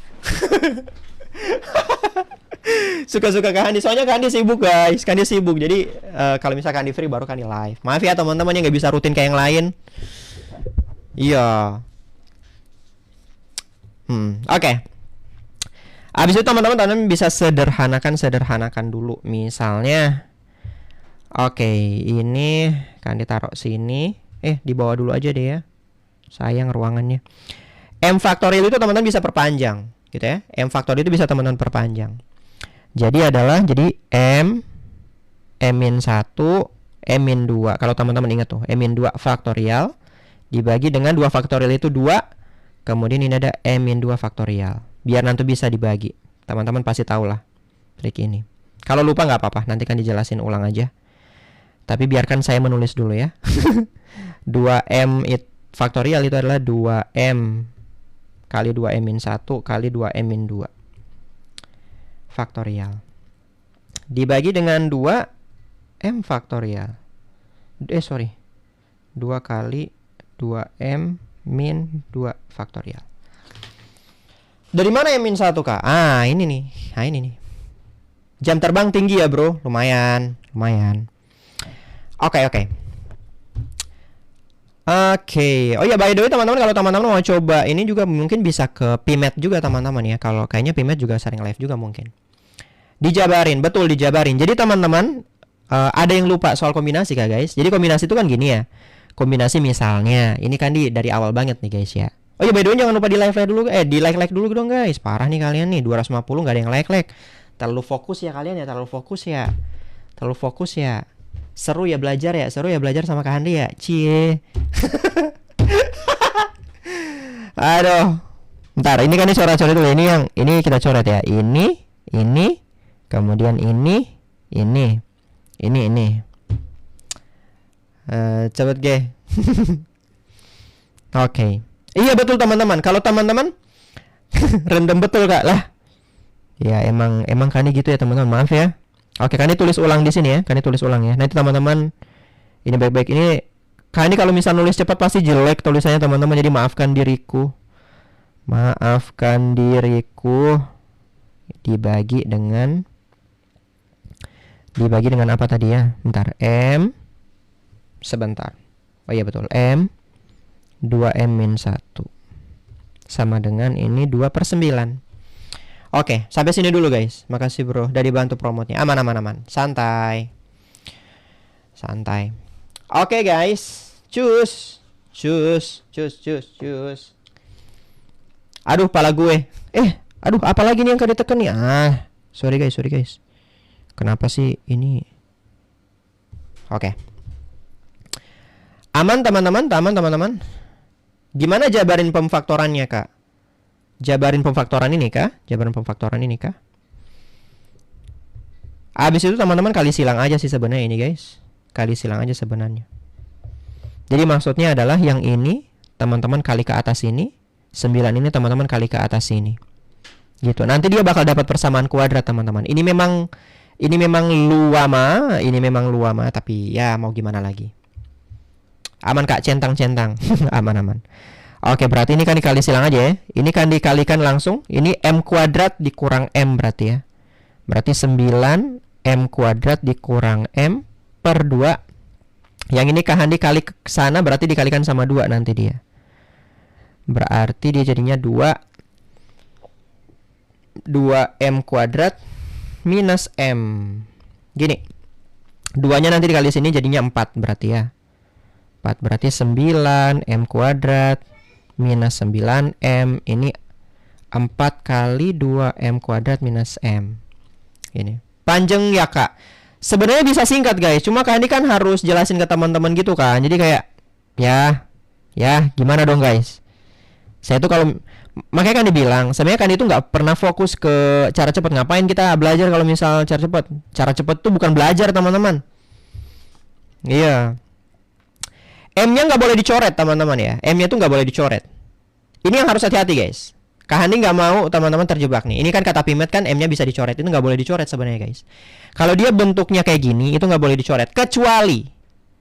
A: Suka-suka Kandi. Soalnya Kandi sibuk, guys. Kandi sibuk. Jadi kalau misalkan Kandi free baru Kandi live. Maaf ya teman-teman yang nggak bisa rutin kayak yang lain. Iya. Oke. Habis itu teman-teman bisa sederhanakan dulu. Misalnya ini kan ditaruh sini. Di bawah dulu aja deh ya. Sayang ruangannya. M faktorial itu teman-teman bisa perpanjang gitu ya. M faktorial itu bisa teman-teman perpanjang. Jadi M min 1 M min 2. Kalau teman-teman ingat tuh, M min 2 faktorial dibagi dengan 2 faktorial itu 2. Kemudian ini ada M min 2 faktorial. Biar nanti bisa dibagi. Teman-teman pasti tahu lah trik ini. Kalau lupa nggak apa-apa, nanti kan dijelasin ulang aja. Tapi biarkan saya menulis dulu ya. 2M faktorial itu adalah 2M kali 2M min 1 kali 2M min 2 faktorial. Dibagi dengan 2M faktorial. 2 kali 2M min 2 faktorial. Dari mana M min 1, Kak? Ini nih. Jam terbang tinggi ya, bro. Lumayan. Oke. Oh ya, by the way teman-teman, kalau teman-teman mau coba ini juga mungkin bisa ke Pimet juga teman-teman ya. Kalau kayaknya Pimet juga sering live juga mungkin. Dijabarin. Jadi teman-teman ada yang lupa soal kombinasi, Kak, guys. Jadi kombinasi itu kan gini ya. Kombinasi misalnya, ini kan dari awal banget nih, guys ya. Oh ya, by the way jangan lupa di like dulu, di like dulu dong, guys. Parah nih kalian nih, 250 nggak ada yang like. Terlalu fokus ya kalian ya, terlalu fokus ya. Terlalu fokus ya. Seru ya belajar ya, seru ya belajar sama Kak Handi ya. Cie. Aduh. Bentar, ini kan ini coret-coret dulu. Ini kita coret ya. Ini, kemudian ini. Cepet ge. Oke. Iya betul teman-teman. Kalau teman-teman random betul Kak lah. Ya emang Kani gitu ya teman-teman. Maaf ya. Oke, Kani tulis ulang di sini ya. Kani tulis ulang ya. Nanti teman-teman ini baik-baik ini Kani kalau misal nulis cepat pasti jelek tulisannya teman-teman. Jadi maafkan diriku. Maafkan diriku. Dibagi dengan apa tadi ya? Bentar. M sebentar. Oh iya betul. M 2M-1 sama dengan ini 2/9. Oke, sampai sini dulu guys. Makasih bro, udah dibantu promotnya. Aman. Santai. Oke guys. Cus. Aduh, pala gue. Aduh, apalagi nih yang kau ditekan nih? Sorry guys. Kenapa sih ini? Oke. Aman teman-teman. Gimana jabarin pemfaktorannya, Kak? Jabarin pemfaktoran ini kah? Habis itu teman-teman kali silang aja sih sebenarnya ini guys. Kali silang aja sebenarnya. Jadi maksudnya adalah yang ini teman-teman kali ke atas ini, 9 ini teman-teman kali ke atas ini. Gitu. Nanti dia bakal dapat persamaan kuadrat teman-teman. Ini memang luama, tapi ya mau gimana lagi. Aman Kak, centang. Aman. Oke, berarti ini kan dikali silang aja ya. Ini kan dikalikan langsung. Ini M kuadrat dikurang M berarti ya. Berarti 9 M kuadrat dikurang M per 2. Yang ini Kak Handi kali ke sana berarti dikalikan sama 2 nanti dia. Berarti dia jadinya 2M kuadrat minus M. Gini. 2-nya nanti dikali sini jadinya 4 berarti ya. 4 berarti 9 M kuadrat minus 9M. Ini 4 kali 2M kuadrat minus M. Ini panjang ya Kak. Sebenarnya bisa singkat guys. Cuma Kak ini kan harus jelasin ke teman-teman gitu kan. Jadi kayak ya gimana dong guys. Saya tuh kalau makanya kan dibilang sebenarnya kan itu nggak pernah fokus ke cara cepat. Ngapain kita belajar kalau misal cara cepat? Cara cepat tuh bukan belajar teman-teman. Iya. M-nya nggak boleh dicoret teman-teman ya. M-nya tuh nggak boleh dicoret. Ini yang harus hati-hati guys. Kak Handi nggak mau teman-teman terjebak nih. Ini kan kata Pimet kan M-nya bisa dicoret. Itu nggak boleh dicoret sebenarnya guys. Kalau dia bentuknya kayak gini itu nggak boleh dicoret. Kecuali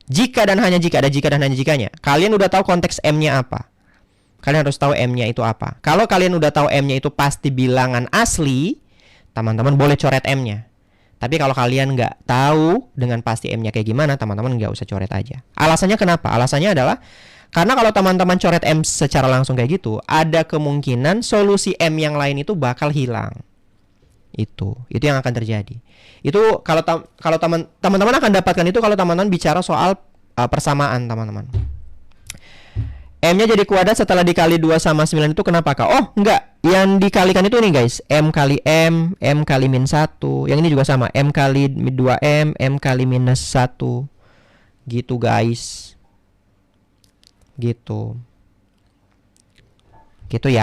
A: jika dan hanya jika ada jika dan hanya jikanya. Kalian udah tahu konteks M-nya apa. Kalian harus tahu M-nya itu apa. Kalau kalian udah tahu M-nya itu pasti bilangan asli, teman-teman boleh coret M-nya. Tapi kalau kalian nggak tahu dengan pasti M-nya kayak gimana, teman-teman nggak usah coret aja. Alasannya kenapa? Alasannya adalah karena kalau teman-teman coret M secara langsung kayak gitu, ada kemungkinan solusi M yang lain itu bakal hilang. Itu yang akan terjadi. Itu kalau teman-teman akan dapatkan itu kalau teman-teman bicara soal persamaan, teman-teman. M-nya jadi kuadrat setelah dikali 2 sama 9 itu kenapa Kak? Oh enggak, yang dikalikan itu nih guys, M kali M, M kali min 1. Yang ini juga sama, M kali 2M, M kali minus 1. Gitu guys. Gitu ya.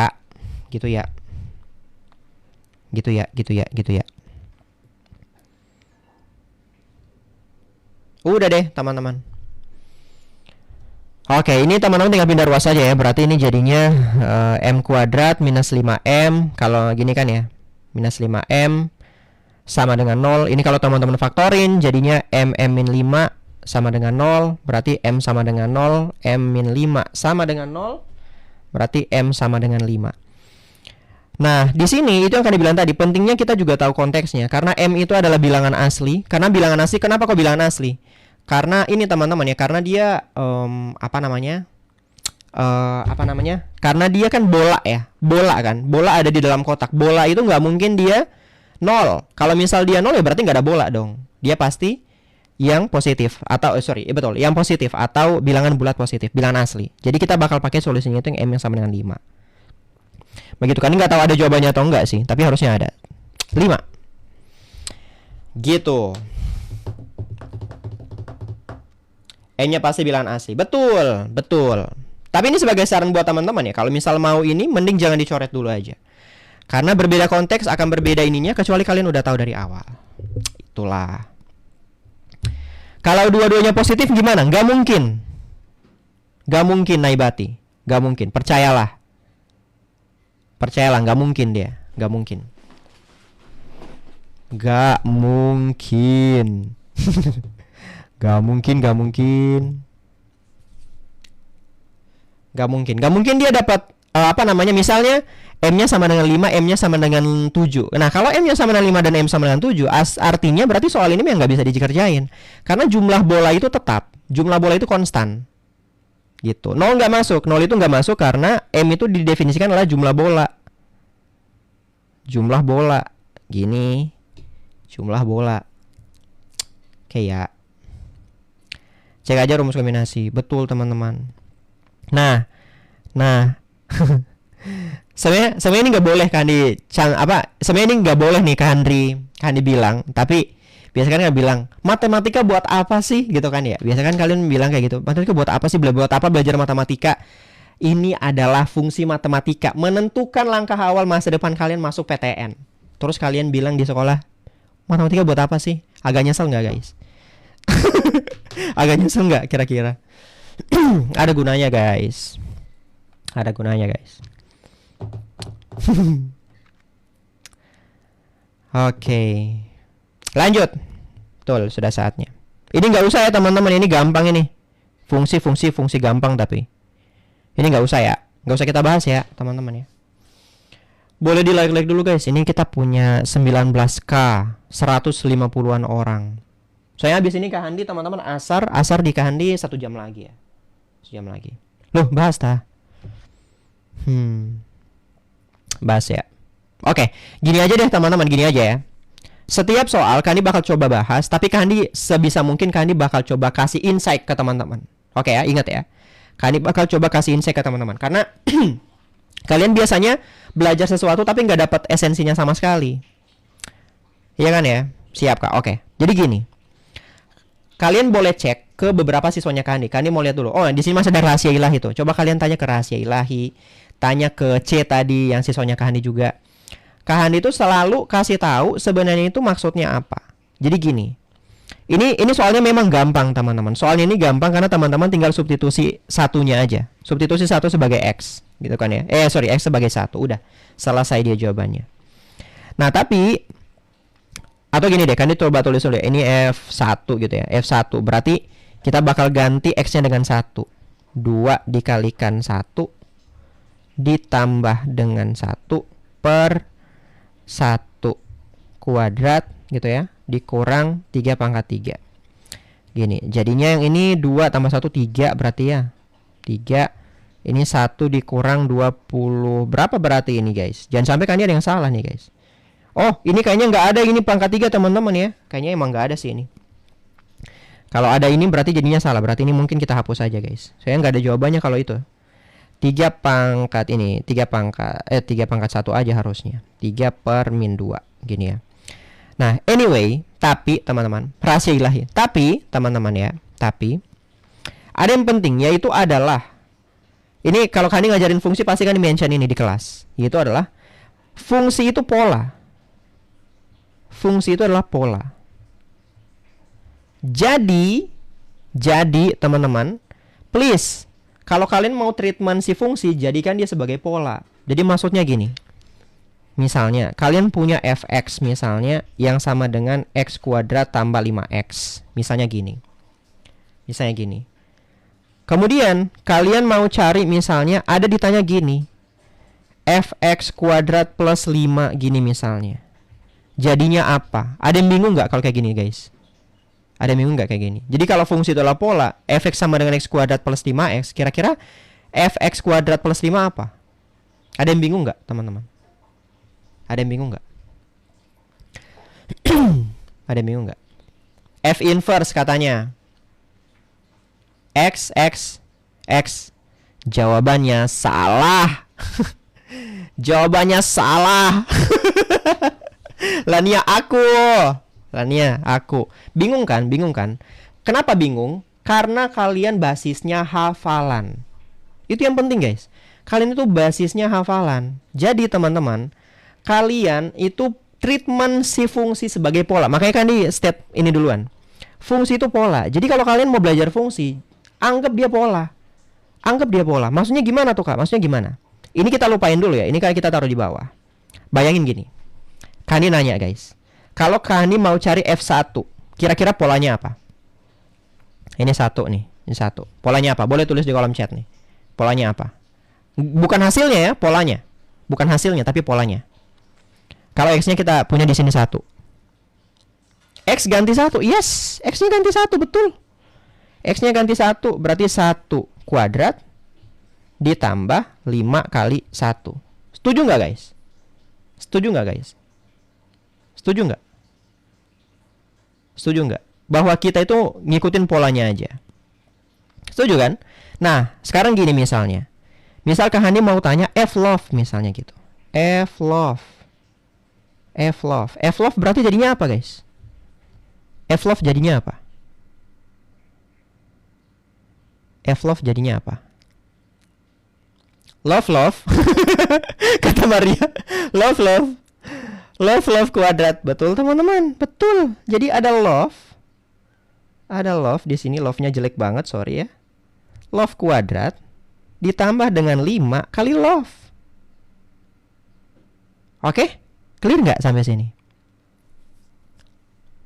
A: Udah deh teman-teman. Oke, ini teman-teman tinggal pindah ruas saja ya. Berarti ini jadinya M kuadrat minus 5M. Kalau gini kan ya, minus 5M sama dengan 0. Ini kalau teman-teman faktorin jadinya M min 5 sama dengan 0. Berarti M sama dengan 0. M min 5 sama dengan 0. Berarti M sama dengan 5. Nah, di sini itu yang akan dibilang tadi. Pentingnya kita juga tahu konteksnya. Karena M itu adalah bilangan asli. Karena bilangan asli, kenapa kok bilangan asli? Karena ini teman-teman ya, karena dia karena dia kan bola ya, bola ada di dalam kotak. Bola itu nggak mungkin dia 0. Kalau misal dia 0 ya berarti nggak ada bola dong. Dia pasti yang positif atau betul, yang positif atau bilangan bulat positif, bilangan asli. Jadi kita bakal pakai solusinya itu yang M yang sama dengan 5. Begitu kan, nggak tahu ada jawabannya atau enggak sih, tapi harusnya ada 5. Gitu. M-nya pasti bilangan asli. Betul, betul. Tapi ini sebagai saran buat teman-teman ya. Kalau misal mau ini, mending jangan dicoret dulu aja. Karena berbeda konteks akan berbeda ininya, kecuali kalian udah tahu dari awal. Itulah. Kalau dua-duanya positif gimana? Nggak mungkin. Nggak mungkin Naibati. Nggak mungkin. Percayalah. Percayalah, nggak mungkin dia. Nggak mungkin. Nggak mungkin. Gak mungkin, gak mungkin. Gak mungkin. Gak mungkin dia dapat apa namanya? Misalnya M-nya sama dengan 5, M-nya sama dengan 7. Nah, kalau M-nya sama dengan 5 dan M sama dengan 7, artinya berarti soal ini yang nggak bisa dikerjain. Karena jumlah bola itu tetap. Jumlah bola itu konstan. Gitu. 0 nggak masuk. 0 itu nggak masuk karena M itu didefinisikan adalah jumlah bola. Jumlah bola. Gini. Jumlah bola. Kayak cek aja rumus kombinasi. Betul teman-teman. Nah sebenarnya ini nggak boleh kan sebenarnya ini nggak boleh nih Kak Handri bilang, tapi biasanya kan nggak bilang matematika buat apa sih gitu kan ya. Biasanya kan kalian bilang kayak gitu, matematika buat apa sih, buat apa belajar matematika. Ini adalah fungsi matematika menentukan langkah awal masa depan kalian masuk PTN. Terus kalian bilang di sekolah matematika buat apa sih? Agak nyesel nggak guys? Agak nyesel nggak kira-kira? Ada gunanya guys. Ada gunanya guys. Oke. Lanjut. Betul, sudah saatnya. Ini nggak usah ya teman-teman, ini gampang ini. Fungsi gampang tapi. Ini nggak usah ya. Nggak usah kita bahas ya teman-teman ya. Boleh di like dulu guys. Ini kita punya 19K 150-an orang. Saya habis ini Kak Handi teman-teman asar di Kak Handi 1 jam lagi ya. 1 jam lagi. Loh, bahas ta? Bahas ya. Oke, gini aja deh teman-teman, gini aja ya. Setiap soal Kak Handi bakal coba bahas, tapi Kak Handi sebisa mungkin Kak Handi bakal coba kasih insight ke teman-teman. Oke ya, ingat ya. Kak Handi bakal coba kasih insight ke teman-teman karena kalian biasanya belajar sesuatu tapi nggak dapat esensinya sama sekali. Iya kan ya? Siap Kak. Oke. Jadi gini. Kalian boleh cek ke beberapa siswanya Kak Handi mau lihat dulu. Oh, di sini masih ada rahasia ilahi tuh. Coba kalian tanya ke rahasia ilahi, tanya ke C tadi yang siswanya Kak Handi juga. Kak Handi tuh selalu kasih tahu sebenarnya itu maksudnya apa. Jadi gini. Ini soalnya memang gampang, teman-teman. Soalnya ini gampang karena teman-teman tinggal substitusi satunya aja. Substitusi 1 sebagai X, gitu kan ya. X sebagai 1. Udah, selesai dia jawabannya. Nah, tapi atau gini deh, kan coba tulis dulu ya. Ini F1 gitu ya. F1 berarti kita bakal ganti X-nya dengan 1. 2 dikalikan 1 ditambah dengan 1 per 1 kuadrat gitu ya. Dikurang 3 pangkat 3. Gini, jadinya yang ini 2 tambah 1 3 berarti ya. 3. Ini 1 dikurang 20. Berapa berarti ini guys? Jangan sampai kan ada yang salah nih guys. Oh, ini kayaknya nggak ada ini pangkat 3 teman-teman ya. Kayaknya emang nggak ada sih ini. Kalau ada ini berarti jadinya salah. Berarti ini mungkin kita hapus aja guys. Saya nggak ada jawabannya kalau itu. 3 pangkat 1 aja harusnya. 3 per min 2. Gini ya. Nah, anyway, tapi teman-teman, rahasia ilahi. Tapi, teman-teman ya, tapi ada yang penting yaitu adalah ini kalau kalian ngajarin fungsi pasti kan di-mention ini di kelas. Yaitu adalah fungsi itu pola. Fungsi itu adalah pola. Jadi teman-teman, please kalau kalian mau treatment si fungsi, jadikan dia sebagai pola. Jadi maksudnya gini. Misalnya, kalian punya fx misalnya yang sama dengan x kuadrat tambah 5x. Misalnya gini. Kemudian, kalian mau cari misalnya, ada ditanya gini. Fx kuadrat plus 5 gini misalnya. Jadinya apa? Ada yang bingung nggak kalau kayak gini guys? Ada yang bingung nggak kayak gini? Jadi kalau fungsi itu adalah pola, fx sama dengan x kuadrat plus 5x, kira-kira fx kuadrat plus 5 apa? Ada yang bingung nggak teman-teman? Ada yang bingung nggak? Ada yang bingung nggak? F inverse katanya. X. Jawabannya salah. Jawabannya salah. Lania aku. Lania, aku. Bingung kan? Bingung kan? Kenapa bingung? Karena kalian basisnya hafalan. Itu yang penting guys. Kalian itu basisnya hafalan. Jadi teman-teman, kalian itu treatment si fungsi sebagai pola. Makanya kan di step ini duluan. Fungsi itu pola. Jadi kalau kalian mau belajar fungsi, anggap dia pola. Anggap dia pola. Maksudnya gimana tuh Kak? Maksudnya gimana? Ini kita lupain dulu ya. Ini kayak kita taruh di bawah. Bayangin gini. Kani nanya guys. Kalau Kani mau cari F1, kira-kira polanya apa? Ini 1 nih. Ini 1. Polanya apa? Boleh tulis di kolom chat nih. Polanya apa? Bukan hasilnya ya, polanya. Bukan hasilnya, tapi polanya. Kalau X-nya kita punya di sini 1. X ganti 1. Yes, X-nya ganti 1, betul. X-nya ganti 1, berarti 1 kuadrat ditambah 5 kali 1. Setuju nggak guys? Setuju nggak guys? Setuju nggak? Setuju nggak? Bahwa kita itu ngikutin polanya aja. Setuju kan? Nah, sekarang gini misalnya. Misal Kak Hani mau tanya F love misalnya gitu. F love. F love. F love berarti jadinya apa guys? F love jadinya apa? F love jadinya apa? Love love. Kata Maria. Love love. Love love kuadrat. Betul teman-teman. Betul. Jadi ada love. Ada love di sini, love-nya jelek banget, sorry ya. Love kuadrat ditambah dengan 5 kali love. Oke? Clear nggak sampai sini?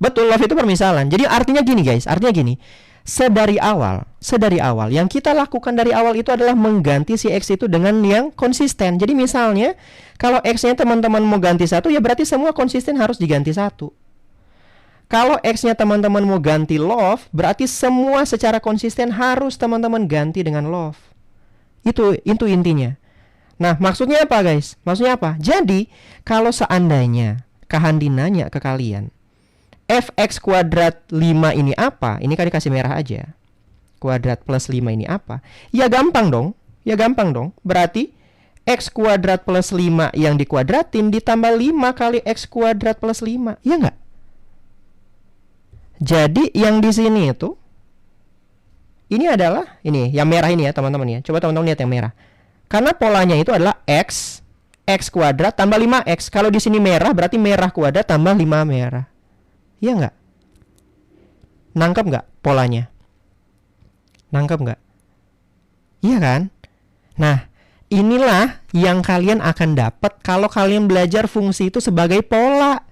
A: Betul, love itu permisalan. Jadi artinya gini guys, artinya gini. Sedari awal yang kita lakukan dari awal itu adalah mengganti si X itu dengan yang konsisten. Jadi misalnya kalau X-nya teman-teman mau ganti 1, ya berarti semua konsisten harus diganti 1. Kalau X-nya teman-teman mau ganti love, berarti semua secara konsisten harus teman-teman ganti dengan love. Itu intinya. Nah, maksudnya apa guys? Maksudnya apa? Jadi, kalau seandainya Kak Handi nanya ke kalian, fx kuadrat 5 ini apa? Ini kan dikasih merah aja. Kuadrat plus 5 ini apa? Ya gampang dong. Ya gampang dong. Berarti x kuadrat plus 5 yang dikuadratin ditambah 5 kali x kuadrat plus 5. Iya nggak? Jadi yang di sini itu ini adalah ini yang merah ini ya teman-teman ya. Coba teman-teman lihat yang merah. Karena polanya itu adalah x kuadrat tambah 5x. Kalau di sini merah berarti merah kuadrat tambah 5 merah. Iya nggak? Nangkep nggak polanya? Nangkep nggak? Iya kan? Nah, inilah yang kalian akan dapat kalau kalian belajar fungsi itu sebagai pola.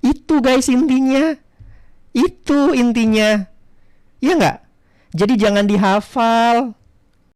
A: Itu guys intinya. Itu intinya. Iya nggak? Jadi jangan dihafal.